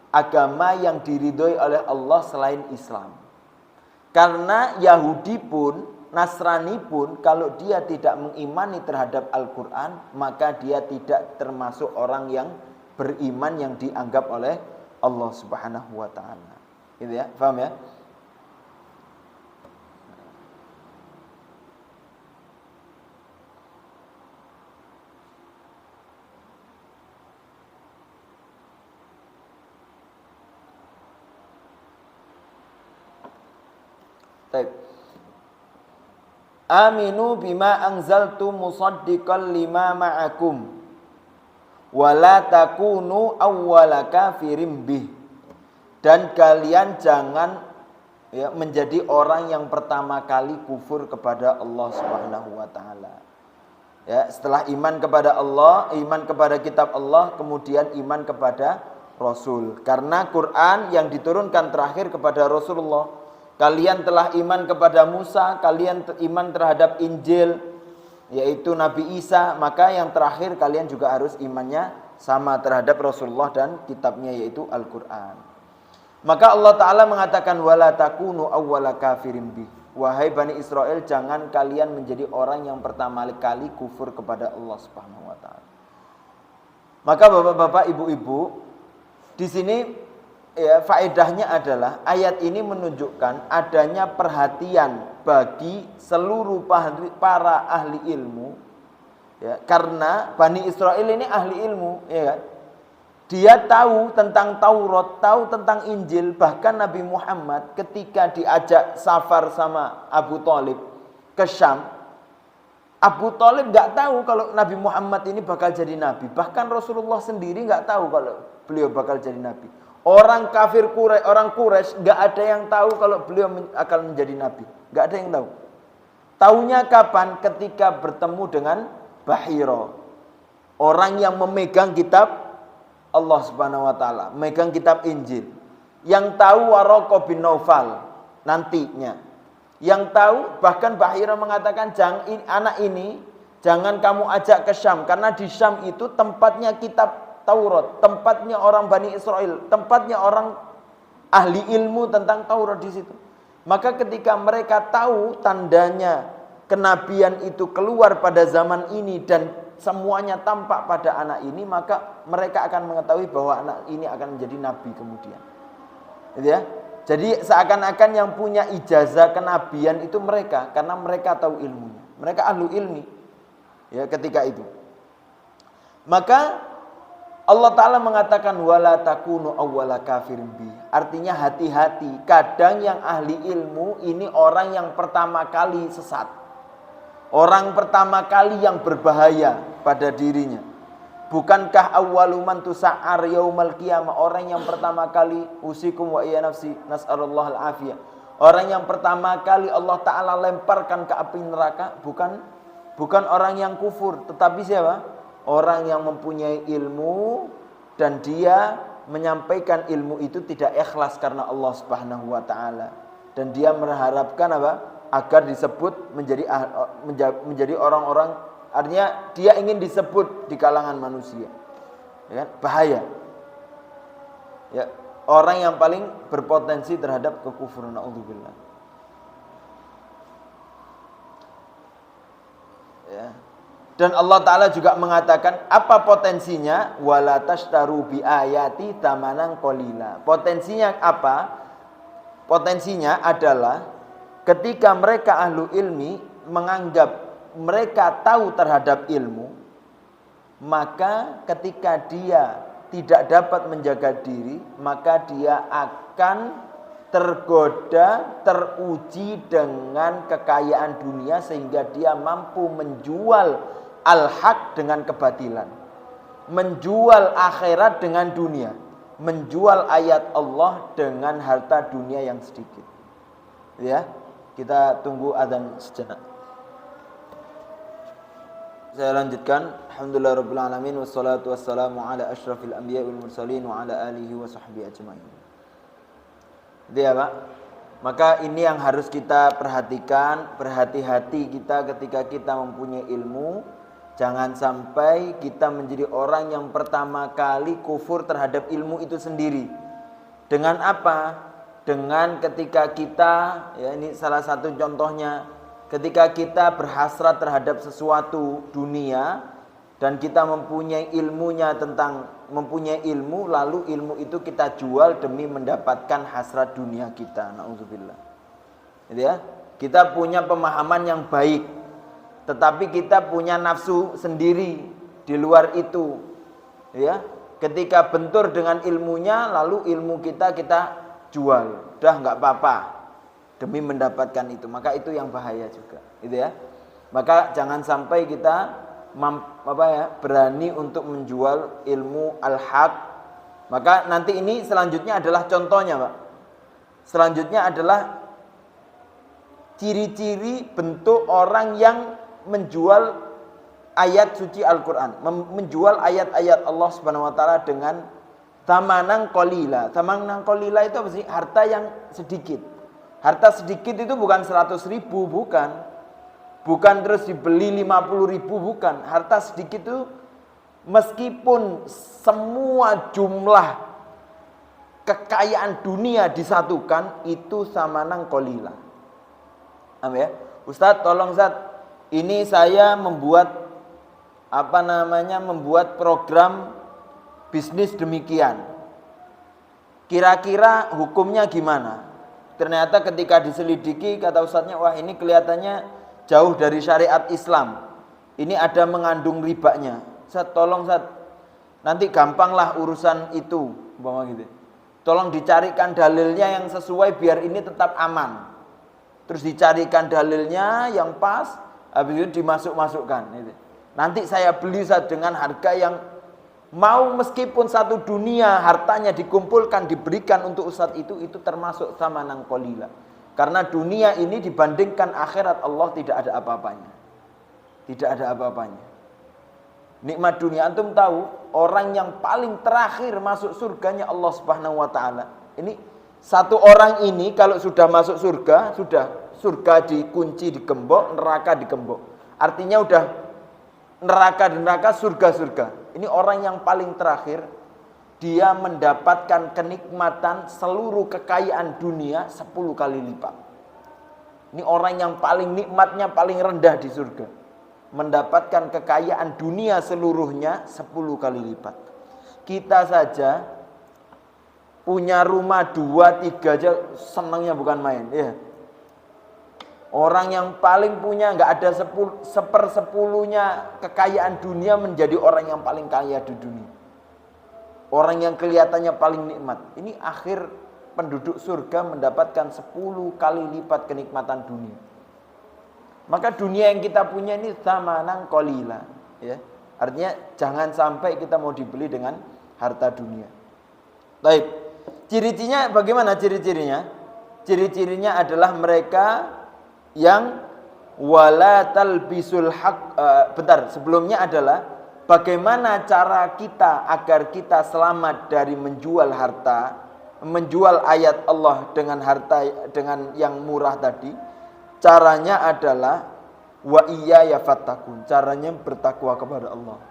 agama yang diridhoi oleh Allah selain Islam. Karena Yahudi pun, Nasrani pun, kalau dia tidak mengimani terhadap Al-Quran, maka dia tidak termasuk orang yang beriman yang dianggap oleh Allah Subhanahu wa Ta'ala. Gitu ya, paham ya? Baik. Aminu bima anzaltu musaddiqan lima ma'akum wa la takunu awwala kafirin bih. Dan kalian jangan ya, menjadi orang yang pertama kali kufur kepada Allah Subhanahu wa taala. Ya, setelah iman kepada Allah, iman kepada kitab Allah, kemudian iman kepada Rasul. Karena Quran yang diturunkan terakhir kepada Rasulullah. Kalian telah iman kepada Musa, kalian iman terhadap Injil, yaitu Nabi Isa, maka yang terakhir kalian juga harus imannya sama terhadap Rasulullah dan kitabnya yaitu Al-Quran. Maka Allah Ta'ala mengatakan wala takunu awwala kafirin bih. Wahai Bani Israel, jangan kalian menjadi orang yang pertama kali kufur kepada Allah Subhanahu wa Ta'ala. Maka bapak-bapak, ibu-ibu, di sini ya, faedahnya adalah ayat ini menunjukkan adanya perhatian bagi seluruh para ahli ilmu ya, karena Bani Israel ini ahli ilmu ya kan? Dia tahu tentang Taurat, tahu tentang Injil. Bahkan Nabi Muhammad ketika diajak safar sama Abu Thalib ke Syam, Abu Thalib gak tahu kalau Nabi Muhammad ini bakal jadi nabi. Bahkan Rasulullah sendiri gak tahu kalau beliau bakal jadi nabi. Orang kafir Quraisy, orang Quraisy nggak ada yang tahu kalau beliau akan menjadi nabi. Nggak ada yang tahu. Taunya kapan? Ketika bertemu dengan Bahira. Orang yang memegang kitab Allah Subhanahu wa taala, memegang kitab Injil. Yang tahu Waraqah bin Naufal nantinya. Yang tahu bahkan Bahira mengatakan anak ini jangan kamu ajak ke Syam karena di Syam itu tempatnya kitab Taurat, tempatnya orang Bani Israel, tempatnya orang ahli ilmu tentang Taurat di situ. Maka ketika mereka tahu tandanya kenabian itu keluar pada zaman ini dan semuanya tampak pada anak ini, maka mereka akan mengetahui bahwa anak ini akan menjadi nabi kemudian. Gitu ya? Jadi seakan-akan yang punya ijazah kenabian itu mereka, karena mereka tahu ilmunya. Mereka ahlu ilmi. Ya, ketika itu. Maka Allah Ta'ala mengatakan wala takunu awwala kafirin bi. Artinya hati-hati. Kadang yang ahli ilmu ini orang yang pertama kali sesat. Orang pertama kali yang berbahaya pada dirinya. Bukankah awwalu man tusa'ar yaumal qiyamah, orang yang pertama kali usikum wa iya nafsi nas'alullah al-afiyah. Orang yang pertama kali Allah Ta'ala lemparkan ke api neraka bukan orang yang kufur, tetapi siapa? Orang yang mempunyai ilmu dan dia menyampaikan ilmu itu tidak ikhlas karena Allah Subhanahu wa taala. Dan dia mengharapkan apa? Agar disebut menjadi orang-orang, artinya dia ingin disebut di kalangan manusia. Ya kan? Bahaya. Ya, orang yang paling berpotensi terhadap kekufuran, naudzubillah. Ya. Dan Allah Ta'ala juga mengatakan apa potensinya? Wala tashtaru bi ayati tamanan qalila. Potensinya apa? Potensinya adalah ketika mereka ahlu ilmi menganggap mereka tahu terhadap ilmu, maka ketika dia tidak dapat menjaga diri, maka dia akan tergoda, teruji dengan kekayaan dunia sehingga dia mampu menjual al-haq dengan kebatilan, menjual akhirat dengan dunia, menjual ayat Allah dengan harta dunia yang sedikit. Ya, kita tunggu adzan sejenak. Saya lanjutkan. Alhamdulillah rabbil alamin wassalatu wassalamu ala asyrafil anbiya wal mursalin wa ala alihi wa sahbihi ajmain. Dia Pak. Maka ini yang harus kita perhatikan, berhati-hati kita ketika kita mempunyai ilmu. Jangan sampai kita menjadi orang yang pertama kali kufur terhadap ilmu itu sendiri. Dengan apa? Dengan ketika kita, ya ini salah satu contohnya, ketika kita berhasrat terhadap sesuatu dunia dan kita mempunyai ilmunya mempunyai ilmu, lalu ilmu itu kita jual demi mendapatkan hasrat dunia kita. Nauzubillah. Gitu ya. Kita punya pemahaman yang baik, tetapi kita punya nafsu sendiri di luar itu. Ya. Ketika bentur dengan ilmunya, lalu ilmu kita jual. Udah nggak apa-apa demi mendapatkan itu. Maka itu yang bahaya juga, gitu ya. Maka jangan sampai kita berani untuk menjual ilmu al-haq. Maka nanti ini selanjutnya adalah contohnya, Pak. Selanjutnya adalah ciri-ciri bentuk orang yang menjual ayat suci Al-Quran, menjual ayat-ayat Allah Subhanahu Wa Taala dengan thamanan qalila. Thamanan qalila itu apa sih? Harta yang sedikit. Harta sedikit itu bukan 100.000, bukan terus dibeli 50.000, bukan. Harta sedikit itu meskipun semua jumlah kekayaan dunia disatukan, itu thamanan qalila. Amin ya. Ustadz, tolong Ustadz, ini saya membuat membuat program bisnis demikian. Kira-kira hukumnya gimana? Ternyata ketika diselidiki, kata ustadznya, wah ini kelihatannya jauh dari syariat Islam. Ini ada mengandung ribanya. Ustadz, tolong Ustadz, nanti gampanglah urusan itu, gitu. Tolong dicarikan dalilnya yang sesuai biar ini tetap aman. Terus dicarikan dalilnya yang pas, habis itu dimasuk-masukkan. Gitu. Nanti saya beli dengan harga yang mau, meskipun satu dunia hartanya dikumpulkan diberikan untuk ustadz itu termasuk thamanan qalila. Karena dunia ini dibandingkan akhirat Allah tidak ada apa-apanya. Tidak ada apa-apanya. Nikmat dunia, antum tahu orang yang paling terakhir masuk surganya Allah Subhanahu Wa Taala. Ini satu orang ini kalau sudah masuk surga, sudah surga dikunci, digembok, neraka digembok. Artinya udah neraka, surga. Ini orang yang paling terakhir, dia mendapatkan kenikmatan seluruh kekayaan dunia 10 kali lipat. Ini orang yang paling nikmatnya paling rendah di surga, mendapatkan kekayaan dunia seluruhnya 10 kali lipat. Kita saja punya rumah 2-3 aja senangnya bukan main, ya. Orang yang paling punya nggak ada 1/10 kekayaan dunia menjadi orang yang paling kaya di dunia. Orang yang kelihatannya paling nikmat. Ini akhir penduduk surga mendapatkan 10 kali lipat kenikmatan dunia. Maka dunia yang kita punya ini thamanan qalila, ya. Artinya jangan sampai kita mau dibeli dengan harta dunia. Baik. Ciri-cirinya bagaimana ciri-cirinya? Ciri-cirinya adalah mereka yang wala talbisul haq. Sebelumnya adalah bagaimana cara kita agar kita selamat dari menjual harta, menjual ayat Allah dengan harta dengan yang murah tadi. Caranya adalah wa iyaya fattakun, caranya bertakwa kepada Allah.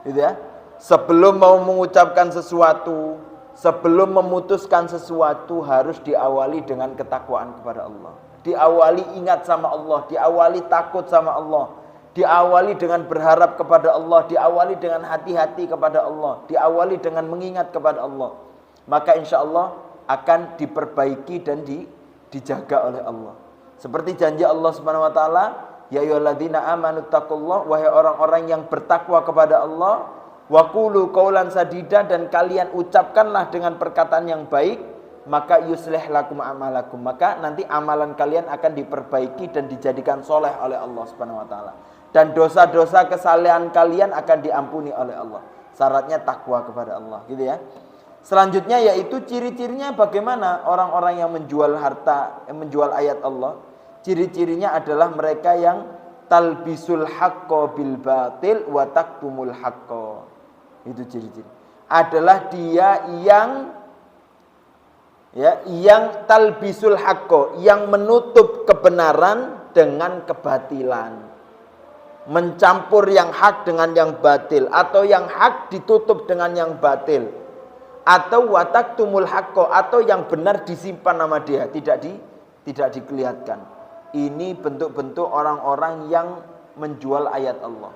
Gitu ya. Sebelum mau mengucapkan sesuatu, sebelum memutuskan sesuatu harus diawali dengan ketakwaan kepada Allah. Diawali ingat sama Allah, diawali takut sama Allah, diawali dengan berharap kepada Allah, diawali dengan hati-hati kepada Allah, diawali dengan mengingat kepada Allah. Maka insya Allah akan diperbaiki dan dijaga oleh Allah. Seperti janji Allah Subhanahu Wa Taala, ya ayyuhalladzina amanu taqullah, wahai orang-orang yang bertakwa kepada Allah, wa qulu qaulan sadida, dan kalian ucapkanlah dengan perkataan yang baik, maka yuslih lakum amalakum, maka nanti amalan kalian akan diperbaiki dan dijadikan soleh oleh Allah Subhanahu Wa Taala, dan dosa-dosa kesalahan kalian akan diampuni oleh Allah. Syaratnya takwa kepada Allah, gitu ya. Selanjutnya yaitu ciri-cirinya bagaimana orang-orang yang menjual harta, yang menjual ayat Allah. Ciri-cirinya adalah mereka yang talbisul haqqo bil batil wa taktumul haqqo. Itu ciri-ciri. Adalah dia yang talbisul haqqo, yang menutup kebenaran dengan kebatilan. mencampur yang hak dengan yang batil, atau yang hak ditutup dengan yang batil, atau wataktumul haqqo, atau yang benar disimpan nama dia, tidak dikelihatkan. Ini bentuk-bentuk orang-orang yang menjual ayat Allah.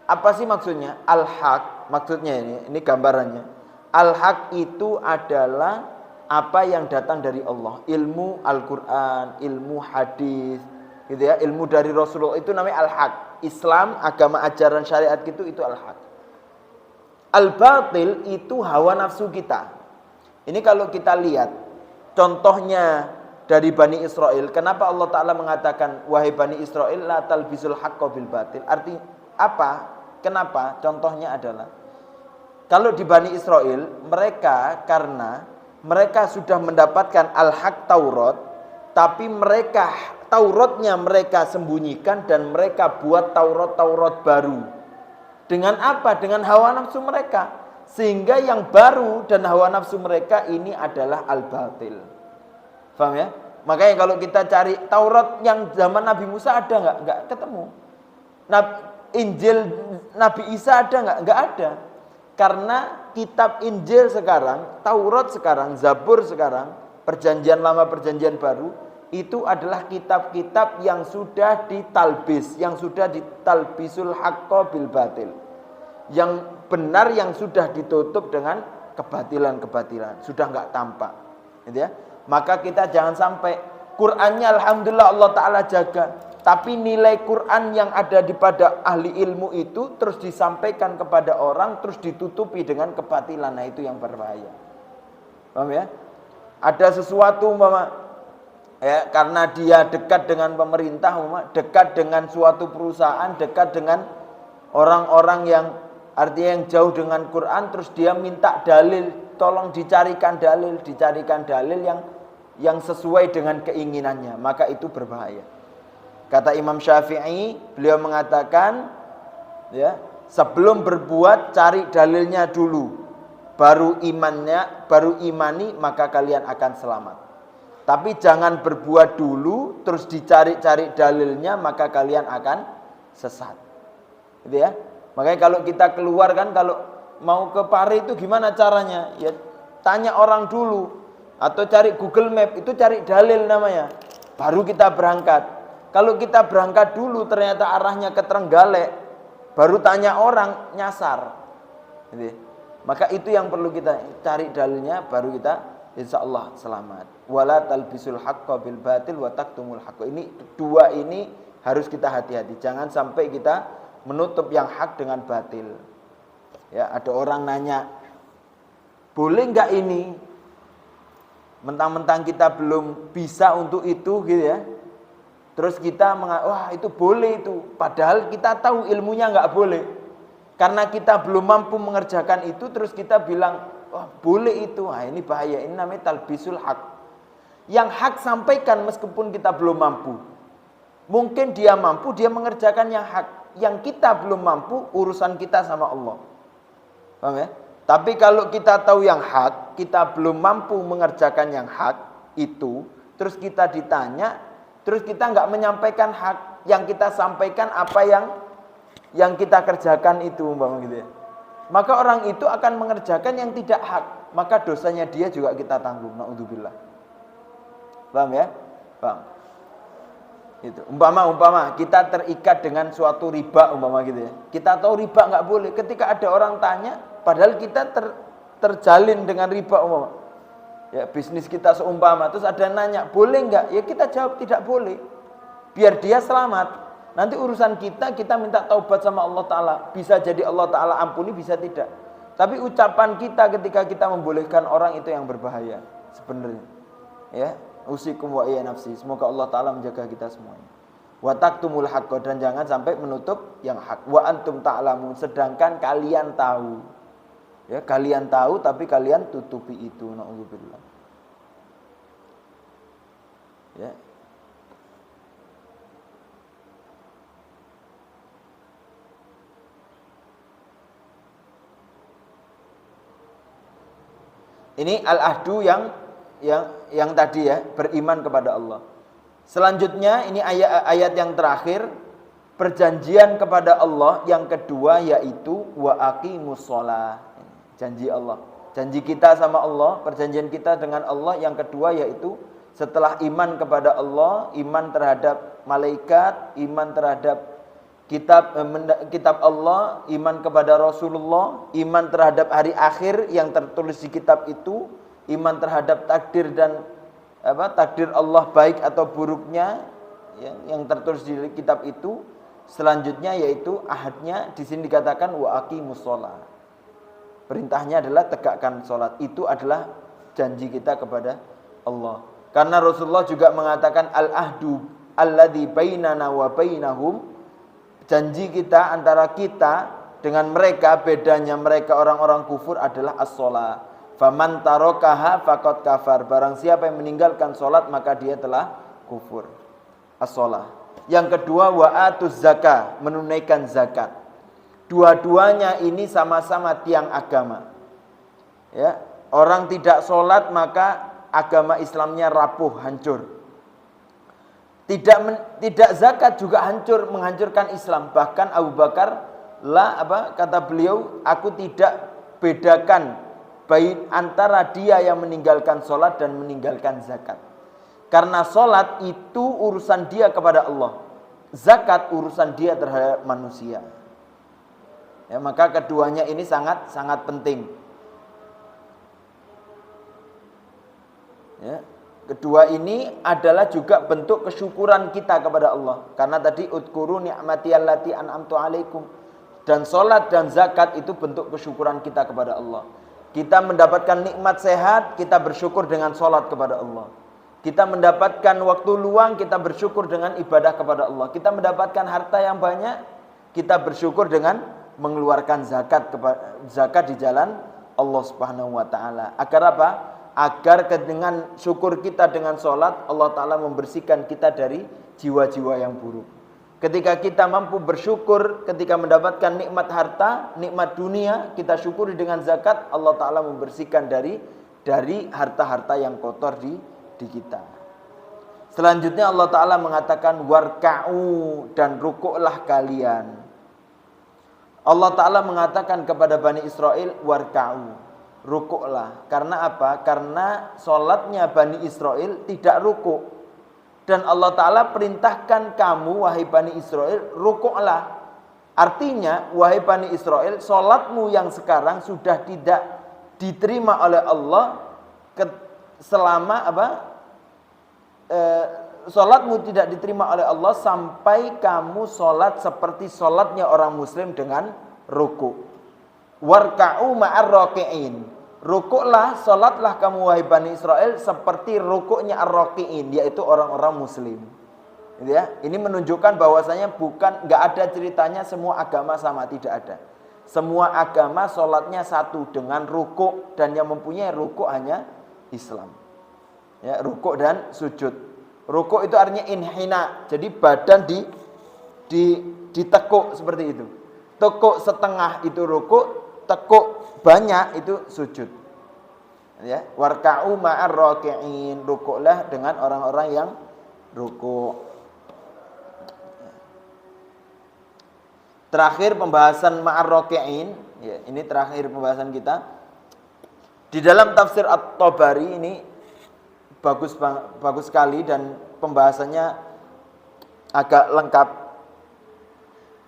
Apa sih maksudnya? Al-haq, maksudnya ini gambarannya. Al-haq itu adalah apa yang datang dari Allah, ilmu Al-Quran, ilmu hadis, gitu ya, ilmu dari Rasulullah, itu namanya al-haq. Islam, agama, ajaran syariat itu al-haq. Al-batil itu hawa nafsu kita. Ini kalau kita lihat contohnya dari Bani Israel, kenapa Allah Ta'ala mengatakan wahai Bani Israel la talbisul haqqa bil batil? Arti apa? Kenapa? Contohnya adalah kalau di Bani Israel, mereka karena mereka sudah mendapatkan al-haq Taurat, tapi Tauratnya mereka sembunyikan dan mereka buat Taurat baru. Dengan apa? Dengan hawa nafsu mereka. Sehingga yang baru dan hawa nafsu mereka ini adalah al-batil. Paham ya? Makanya kalau kita cari Taurat yang zaman Nabi Musa ada nggak? Nggak ketemu. Injil Nabi Isa ada nggak? Nggak ada. Karena kitab Injil sekarang, Taurat sekarang, Zabur sekarang, Perjanjian Lama, Perjanjian Baru, itu adalah kitab-kitab yang sudah ditalbis, yang sudah ditalbisul haqqo bil batil, yang benar yang sudah ditutup dengan kebatilan-kebatilan, sudah nggak tampak, gitu ya. Maka kita jangan sampai Qur'annya alhamdulillah Allah Ta'ala jaga, tapi nilai Qur'an yang ada di pada ahli ilmu itu terus disampaikan kepada orang, terus ditutupi dengan kebatilan. Nah itu yang berbahaya. Paham ya? Ada sesuatu ya, karena dia dekat dengan pemerintah, dekat dengan suatu perusahaan, dekat dengan orang-orang yang artinya yang jauh dengan Quran, terus dia minta dalil, tolong dicarikan dalil yang sesuai dengan keinginannya, maka itu berbahaya. Kata Imam Syafi'i, beliau mengatakan, ya, sebelum berbuat cari dalilnya dulu, baru imani, maka kalian akan selamat. Tapi jangan berbuat dulu, terus dicari-cari dalilnya, maka kalian akan sesat. Gitu ya. Makanya kalau kita keluar kan, kalau mau ke Pare itu gimana caranya? Ya tanya orang dulu. Atau cari Google Map, itu cari dalil namanya. Baru kita berangkat. Kalau kita berangkat dulu, ternyata arahnya ke Trenggalek, baru tanya orang, nyasar. Gitu ya. Maka itu yang perlu kita cari dalilnya, baru kita insya Allah selamat. Wala talbisul haqqo bil batil wa taktumul haqqo. Ini dua ini harus kita hati-hati. Jangan sampai kita menutup yang hak dengan batil. Ya, ada orang nanya, boleh enggak ini? Mentang-mentang kita belum bisa untuk itu, gitu ya. Terus kita wah itu boleh itu. Padahal kita tahu ilmunya enggak boleh. Karena kita belum mampu mengerjakan itu, terus kita bilang, wah boleh itu. Nah, ini bahaya. Ini namanya talbisul haq. Yang hak sampaikan meskipun kita belum mampu. Mungkin dia mampu, dia mengerjakan yang hak. Yang kita belum mampu, urusan kita sama Allah. Paham ya? Tapi kalau kita tahu yang hak, kita belum mampu mengerjakan yang hak itu, terus kita ditanya, terus kita nggak menyampaikan hak, yang kita sampaikan apa yang kita kerjakan itu, umpama gitu ya. Maka orang itu akan mengerjakan yang tidak hak, maka dosanya dia juga kita tanggung. Naudzubillah. Paham ya? Paham. Itu. Umpama kita terikat dengan suatu riba, umpama gitu ya. Kita tahu riba nggak boleh. Ketika ada orang tanya, padahal kita terjalin dengan riba, umpama. Ya, bisnis kita seumpama, terus ada nanya, boleh nggak? Ya kita jawab tidak boleh. Biar dia selamat. Nanti urusan kita minta taubat sama Allah Ta'ala. Bisa jadi Allah Ta'ala ampuni, bisa tidak. Tapi ucapan kita ketika kita membolehkan orang itu yang berbahaya sebenarnya. Ya, usikum wa iya nafsi. Semoga Allah Ta'ala menjaga kita semuanya. Wa taktumul haqqo, dan jangan sampai menutup yang hak. Wa antum ta'lamun, sedangkan kalian tahu. Ya, kalian tahu tapi kalian tutupi itu. Na'udzubillah. Ya. Ini al-ahdu yang tadi ya, beriman kepada Allah. Selanjutnya ini ayat yang terakhir, perjanjian kepada Allah yang kedua yaitu wa aqimus shalah. Janji Allah. Janji kita sama Allah, perjanjian kita dengan Allah yang kedua yaitu setelah iman kepada Allah, iman terhadap malaikat, iman terhadap kitab Allah, iman kepada Rasulullah, iman terhadap hari akhir yang tertulis di kitab itu, iman terhadap takdir dan takdir Allah baik atau buruknya yang tertulis di kitab itu. Selanjutnya yaitu ahadnya di sini dikatakan wa aqimus shalah. Perintahnya adalah tegakkan salat. Itu adalah janji kita kepada Allah. Karena Rasulullah juga mengatakan al-ahdu alladzi bainana wa bainahum, janji kita antara kita dengan mereka, bedanya mereka orang-orang kufur adalah as-shalah. Faman tarakaha faqad kafar. Barang siapa yang meninggalkan salat maka dia telah kufur. As-shalah. Yang kedua wa atuz zakah, menunaikan zakat. Dua-duanya ini sama-sama tiang agama. Ya, orang tidak sholat maka agama Islamnya rapuh, hancur. Tidak zakat juga hancur, menghancurkan Islam. Bahkan Abu Bakar kata beliau, aku tidak bedakan baik antara dia yang meninggalkan sholat dan meninggalkan zakat. Karena sholat itu urusan dia kepada Allah. Zakat urusan dia terhadap manusia. Ya, maka keduanya ini sangat penting. Ya, kedua ini adalah juga bentuk kesyukuran kita kepada Allah. Karena tadi udkuru ni'mati allati an'amtu alaikum. Dan sholat dan zakat itu bentuk kesyukuran kita kepada Allah. Kita mendapatkan nikmat sehat, kita bersyukur dengan sholat kepada Allah. Kita mendapatkan waktu luang, kita bersyukur dengan ibadah kepada Allah. Kita mendapatkan harta yang banyak, kita bersyukur dengan mengeluarkan zakat di jalan Allah Subhanahu wa taala. Agar apa? Agar dengan syukur kita dengan sholat, Allah taala membersihkan kita dari jiwa-jiwa yang buruk. Ketika kita mampu bersyukur, ketika mendapatkan nikmat harta, nikmat dunia, kita syukuri dengan zakat, Allah taala membersihkan dari harta-harta yang kotor di kita. Selanjutnya Allah taala mengatakan warka'u, dan rukuklah kalian. Allah taala mengatakan kepada Bani Israel warka'u, rukuklah. Karena apa? Karena sholatnya Bani Israel tidak rukuk. Dan Allah taala perintahkan kamu wahai Bani Israel rukuklah. Artinya wahai Bani Israel, sholatmu yang sekarang sudah tidak diterima oleh Allah selama sholatmu tidak diterima oleh Allah sampai kamu sholat seperti sholatnya orang muslim dengan ruku. Warka'u ma'ar raki'in, rukuklah, sholatlah kamu wahai Bani Israel seperti rukuknya ar-raki'in, yaitu orang-orang muslim. Ya, ini menunjukkan bahwasanya nggak ada ceritanya semua agama sama, tidak ada. Semua agama sholatnya satu dengan rukuk, dan yang mempunyai rukuk hanya Islam. Ya, rukuk dan sujud. Rukuk itu artinya inhina, jadi badan ditekuk seperti itu. Tekuk setengah itu rukuk, tekuk banyak itu sujud. Ya, warka'u ma'ar raki'in, rukuklah dengan orang-orang yang rukuk. Terakhir pembahasan ma'ar raki'in, ya, ini terakhir pembahasan kita. Di dalam tafsir At-Tabari ini bagus sekali dan pembahasannya agak lengkap.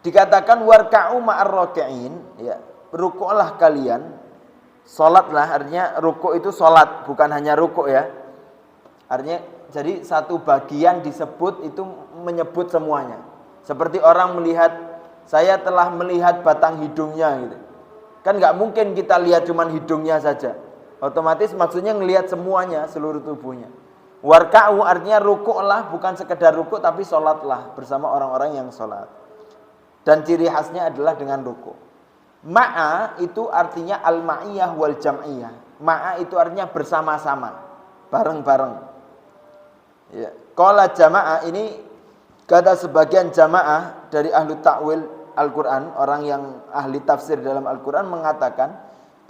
Dikatakan warka'u ma'ar raki'in, ya, rukuklah kalian, salatlah, artinya rukuk itu salat, bukan hanya rukuk ya. Artinya jadi satu bagian disebut itu menyebut semuanya. Seperti orang melihat, saya telah melihat batang hidungnya gitu. Kan nggak mungkin kita lihat cuman hidungnya saja. Otomatis maksudnya ngelihat semuanya, seluruh tubuhnya. Warka'u artinya rukuklah, bukan sekedar rukuk tapi sholatlah bersama orang-orang yang sholat. Dan ciri khasnya adalah dengan rukuk. Ma'a itu artinya al-ma'iyah wal jam'iyah. Ma'a itu artinya bersama-sama, bareng-bareng. Ya. Qala jamaah, ini kata sebagian jamaah dari ahli ta'wil Al-Quran, orang yang ahli tafsir dalam Al-Quran mengatakan,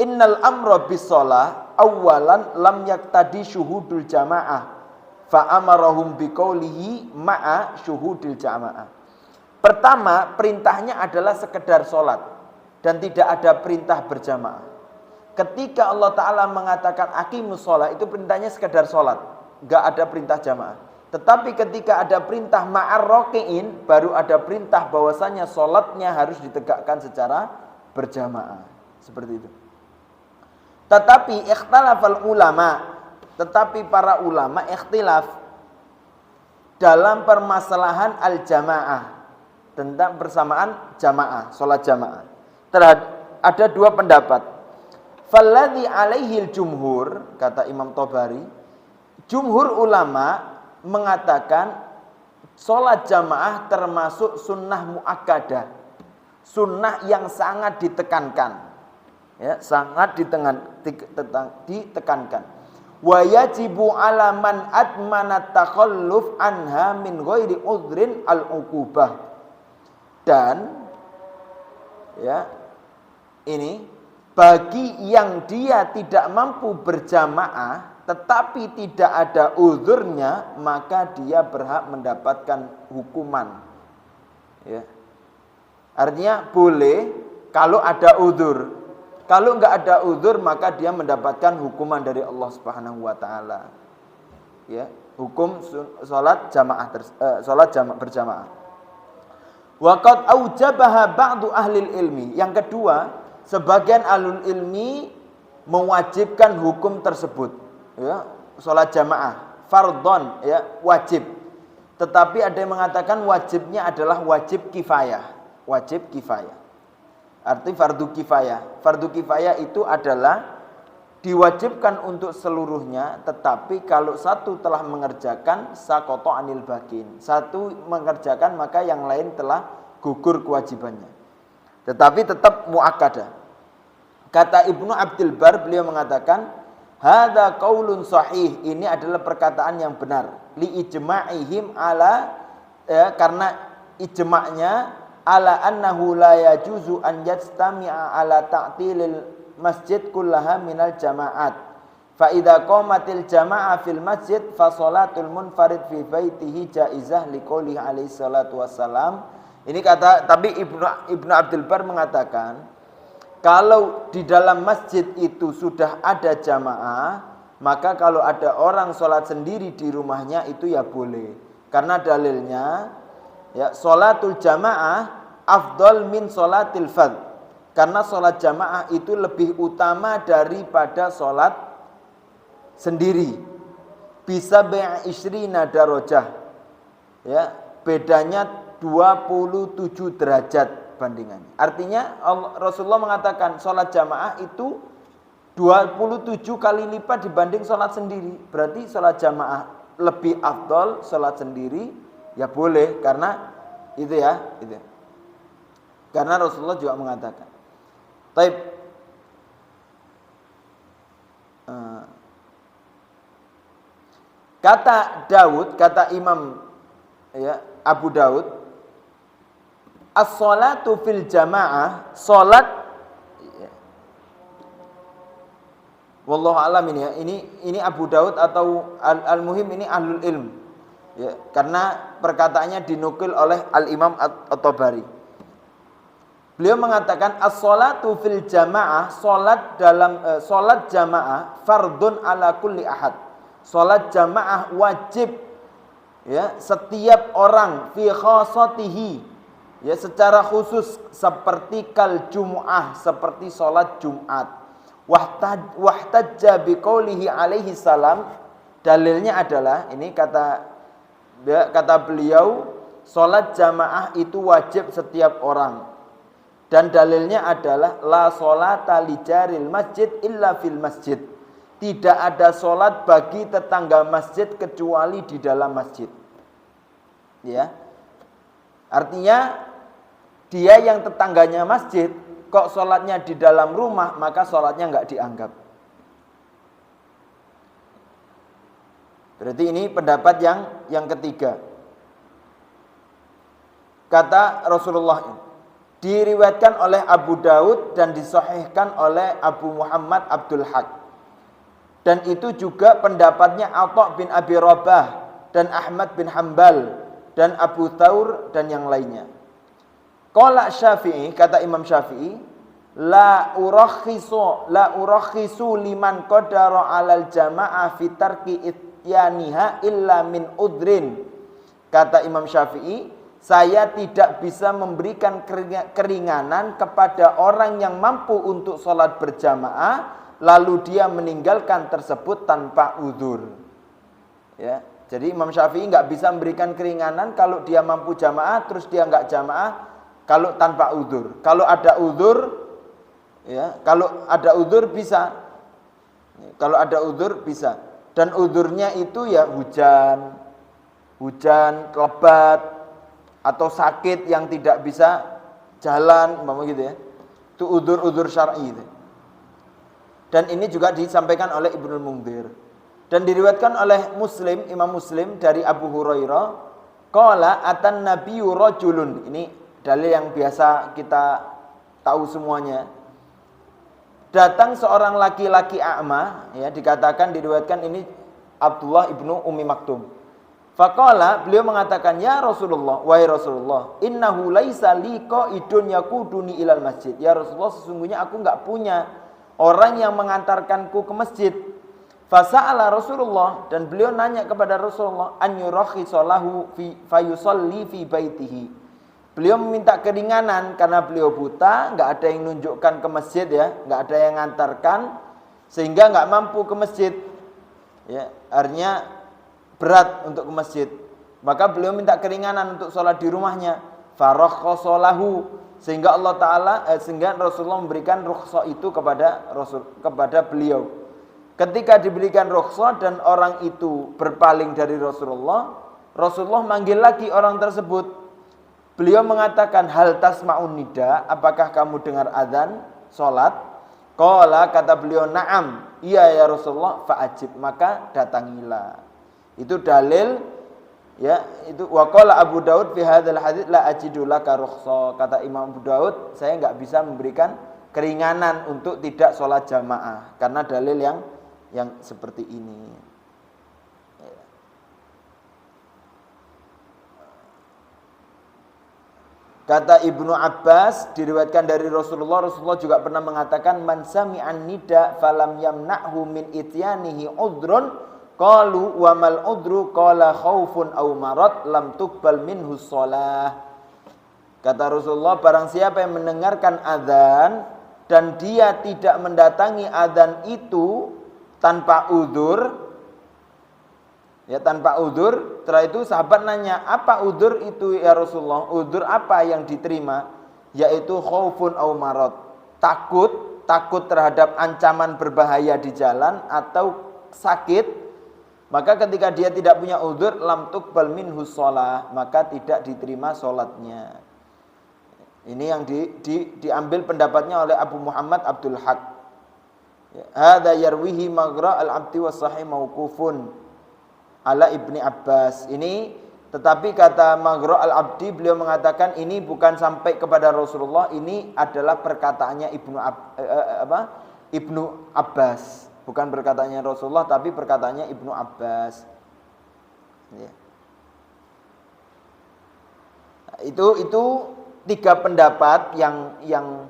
innal amra bis-shalah awalan lam yaktadi syuhudul jamaah fa amarahum biqaulihi ma'a syuhudil jamaah. Pertama, perintahnya adalah sekedar sholat dan tidak ada perintah berjamaah. Ketika Allah Ta'ala mengatakan aqimus sholat, itu perintahnya sekedar sholat, nggak ada perintah jamaah. Tetapi ketika ada perintah ma'ar roki'in, baru ada perintah bahwasanya sholatnya harus ditegakkan secara berjamaah. Seperti itu. Tetapi ikhtilafal ulama, tetapi para ulama ikhtilaf dalam permasalahan al-jamaah, tentang bersamaan jamaah, sholat jamaah. Ada dua pendapat. Falladhi alaihil jumhur, kata Imam Tobari, jumhur ulama mengatakan sholat jamaah termasuk sunnah muakkadah, sunnah yang sangat ditekankan, ya, sangat ditekankan. Wa yajibu ala man admana takhalluf anha min ghairi udhrin al-uqubah. Dan ya, ini bagi yang dia tidak mampu berjamaah tetapi tidak ada uzurnya, maka dia berhak mendapatkan hukuman. Ya. Artinya boleh kalau ada uzur. Kalau enggak ada uzur, maka dia mendapatkan hukuman dari Allah Subhanahu wa taala. Ya, hukum salat jamaah berjamaah. Wa qad aujabaha ba'du ahli ilmi. Yang kedua, sebagian ahlul ilmi mewajibkan hukum tersebut. Ya, salat jamaah fardhon, ya, wajib. Tetapi ada yang mengatakan wajibnya adalah wajib kifayah. Wajib kifayah. Arti fardu kifayah. Fardu kifayah itu adalah diwajibkan untuk seluruhnya, tetapi kalau satu telah mengerjakan saqata anil bakin. Satu mengerjakan maka yang lain telah gugur kewajibannya. Tetapi tetap muakkadah. Kata Ibnu Abdul Bar, beliau mengatakan, hadza qaulun sahih, ini adalah perkataan yang benar. Li ijma'ihim ala, ya, karena ijma'nya ala annahu la yajuzu an yajtami'a ala ta'tilil masjid kullaha minal jama'at. Fa idza qamatil jama'ah fil masjid fa sholatul munfarid fi baitihi jaizah liqouli alaihi salatu wassalam. Ini kata, tapi Ibnu Abdul Bar mengatakan kalau di dalam masjid itu sudah ada jamaah, maka kalau ada orang sholat sendiri di rumahnya itu ya boleh. Karena dalilnya, ya, sholatul jamaah afdal min sholatil fadh. Karena sholat jamaah itu lebih utama daripada sholat sendiri. Bisa bi'ishrina darajah. Ya, bedanya 27 derajat bandingannya. Artinya Rasulullah mengatakan sholat jamaah itu 27 kali lipat dibanding sholat sendiri. Berarti sholat jamaah lebih afdal, sholat sendiri ya boleh, karena itu ya, itu. Karena Rasulullah juga mengatakan. Taib. Kata Daud, kata Imam, ya, Abu Daud, as-salatu fil jamaah, salat, ya. Wallahu a'lam ini ya. Ini Abu Daud atau al-muhim ini ahlul ilm. Ya, karena perkataannya dinukil oleh Al-Imam At-Tabari. Beliau mengatakan as-salatu fil jamaah, salat dalam salat jamaah fardun ala kulli ahad. Salat jamaah wajib, ya, setiap orang fi khassatihi, ya, secara khusus, seperti kal jumu'ah, seperti salat Jumat. Wahtajja biqaulihi alaihi salam, dalilnya adalah ini kata beliau, salat jamaah itu wajib setiap orang. Dan dalilnya adalah la sholata li jaril masjid illa fil masjid. Tidak ada solat bagi tetangga masjid kecuali di dalam masjid. Ya. Artinya dia yang tetangganya masjid kok solatnya di dalam rumah, maka solatnya enggak dianggap. Berarti ini pendapat yang ketiga. Kata Rasulullah ini diriwayatkan oleh Abu Daud dan disahihkan oleh Abu Muhammad Abdul Haq. Dan itu juga pendapatnya Atha bin Abi Rabah dan Ahmad bin Hanbal dan Abu Thawr dan yang lainnya. Qala Syafi'i, kata Imam Syafi'i, la urakhisu liman qadara 'alal jama'ah fi tarki ityaniha illa min udrin. Kata Imam Syafi'i, saya tidak bisa memberikan keringanan kepada orang yang mampu untuk sholat berjamaah lalu dia meninggalkan tersebut tanpa udzur. Ya, jadi Imam Syafi'i nggak bisa memberikan keringanan kalau dia mampu jamaah terus dia nggak jamaah kalau tanpa udzur. Kalau ada udzur, ya, kalau ada udzur bisa. Kalau ada udzur bisa. Dan udzurnya itu ya hujan lebat atau sakit yang tidak bisa jalan, umpama gitu ya. Itu udzur syar'i itu. Dan ini juga disampaikan oleh Ibnul Munzir. Dan diriwayatkan oleh Muslim, Imam Muslim dari Abu Hurairah, qala atan nabiyyu rajulun. Ini dalil yang biasa kita tahu semuanya. Datang seorang laki-laki a'ma, ya, dikatakan diriwayatkan ini Abdullah ibnu Ummi Maktum. Faqala, beliau mengatakan, ya Rasulullah, wahai Rasulullah, innahu laisa li qaidun yaquduni ilal masjid. Ya Rasulullah, sesungguhnya aku enggak punya orang yang mengantarkanku ke masjid. Fasa'ala Rasulullah, dan beliau nanya kepada Rasulullah, an yurakhisu lahu fayusalli fi baitihi. Beliau meminta keringanan karena beliau buta, enggak ada yang nunjukkan ke masjid, ya, enggak ada yang ngantarkan, sehingga enggak mampu ke masjid. Ya, artinya berat untuk ke masjid. Maka beliau minta keringanan untuk sholat di rumahnya. Farakhasu lahu, sehingga Allah Ta'ala sehingga Rasulullah memberikan rukhsah itu kepada beliau. Ketika diberikan rukhsah dan orang itu berpaling dari Rasulullah manggil lagi orang tersebut. Beliau mengatakan, hal tasma'un nida, apakah kamu dengar azan salat? Qala, kata beliau, na'am, iya ya Rasulullah, fa'ajib, maka datangilah. Itu dalil, ya, itu waqala Abu Daud fi hadzal hadits la ajidu laka rukhsah. Kata Imam Abu Daud, saya enggak bisa memberikan keringanan untuk tidak sholat jamaah karena dalil yang seperti ini. Kata Ibnu Abbas, diriwayatkan dari Rasulullah juga pernah mengatakan, man sami'an nida falam yamna'hu min ityanihi udrun qalu wa mal udru qala khaufun aw marad lam tuqbal minhu shalah. Kata Rasulullah, barang siapa yang mendengarkan azan dan dia tidak mendatangi azan itu tanpa udzur, ya, tanpa udzur. Setelah itu sahabat nanya, apa udzur itu ya Rasulullah? Udzur apa yang diterima? Yaitu khaufun aw marad, takut terhadap ancaman berbahaya di jalan atau sakit. Maka ketika dia tidak punya udzur, lam tuqbal minhu shalah, maka tidak diterima salatnya. Ini yang diambil pendapatnya oleh Abu Muhammad Abdul Haq. Hadza yarwihi maghra al-abdi was sahih mauqufun ala Ibni Abbas. Ini, tetapi kata Maghra al-Abdi, beliau mengatakan ini bukan sampai kepada Rasulullah, ini adalah perkataannya Ibnu Abbas. Bukan perkataannya Rasulullah, tapi perkataannya Ibnu Abbas. Ya. Itu tiga pendapat yang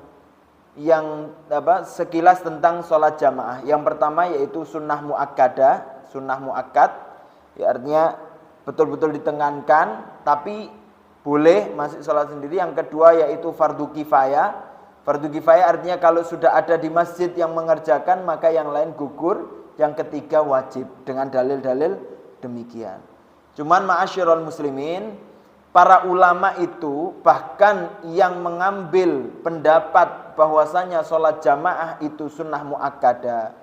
sekilas tentang sholat jamaah. Yang pertama yaitu sunnah muakkadah, sunnah muakkad, ya, artinya betul-betul ditekankan, tapi boleh masih sholat sendiri. Yang kedua yaitu fardu kifayah. Fardu kifayah artinya kalau sudah ada di masjid yang mengerjakan, maka yang lain gugur. Yang ketiga wajib, dengan dalil-dalil demikian. Cuman ma'asyiral muslimin, para ulama itu bahkan yang mengambil pendapat bahwasanya sholat jamaah itu sunnah muakkadah,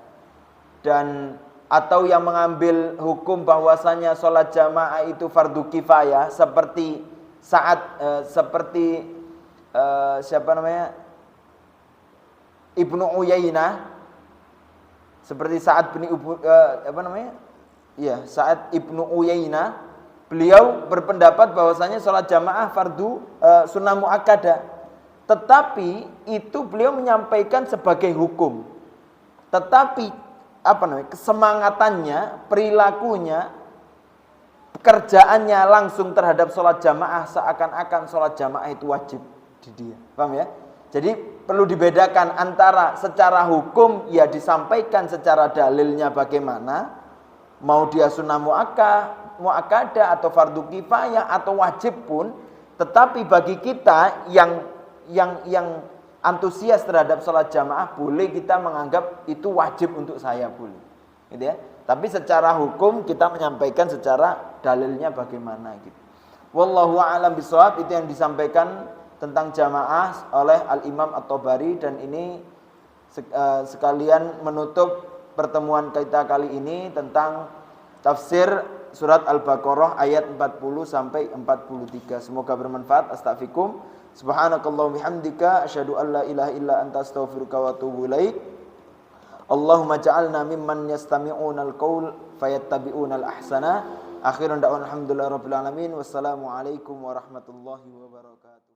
dan atau yang mengambil hukum bahwasanya sholat jamaah itu fardu kifayah, seperti siapa namanya, Ibnu Uyainah, seperti Sa'ad bin Sa'ad Ibnu Uyainah, beliau berpendapat bahwasanya sholat jamaah fardu sunnah muakkadah, tetapi itu beliau menyampaikan sebagai hukum, tetapi kesemangatannya, perilakunya, pekerjaannya langsung terhadap sholat jamaah seakan-akan sholat jamaah itu wajib di dia. Paham ya? Jadi perlu dibedakan antara secara hukum ya disampaikan secara dalilnya bagaimana, mau dia sunnah muakkadah atau fardu kifayah atau wajib pun, tetapi bagi kita yang antusias terhadap sholat jamaah boleh kita menganggap itu wajib untuk saya boleh. Gitu ya. Tapi secara hukum kita menyampaikan secara dalilnya bagaimana gitu. Wallahu a'lam bishawab, itu yang disampaikan tentang jamaah oleh Al-Imam At-Tabari, dan ini sekalian menutup pertemuan kita kali ini tentang tafsir surat Al-Baqarah ayat 40 sampai 43. Semoga bermanfaat. Astaghfirukum. Subhanakallahumma bihamdika asyhadu an la ilaha illa anta astaghfiruka wa atubu ilaik. Allahumma ja'alna mimman yastami'una al-qaul fayattabi'una al-ahsana. Akhirun da'wan alhamdulillahi rabbil alamin. Wassalamu alaikum warahmatullahi wabarakatuh.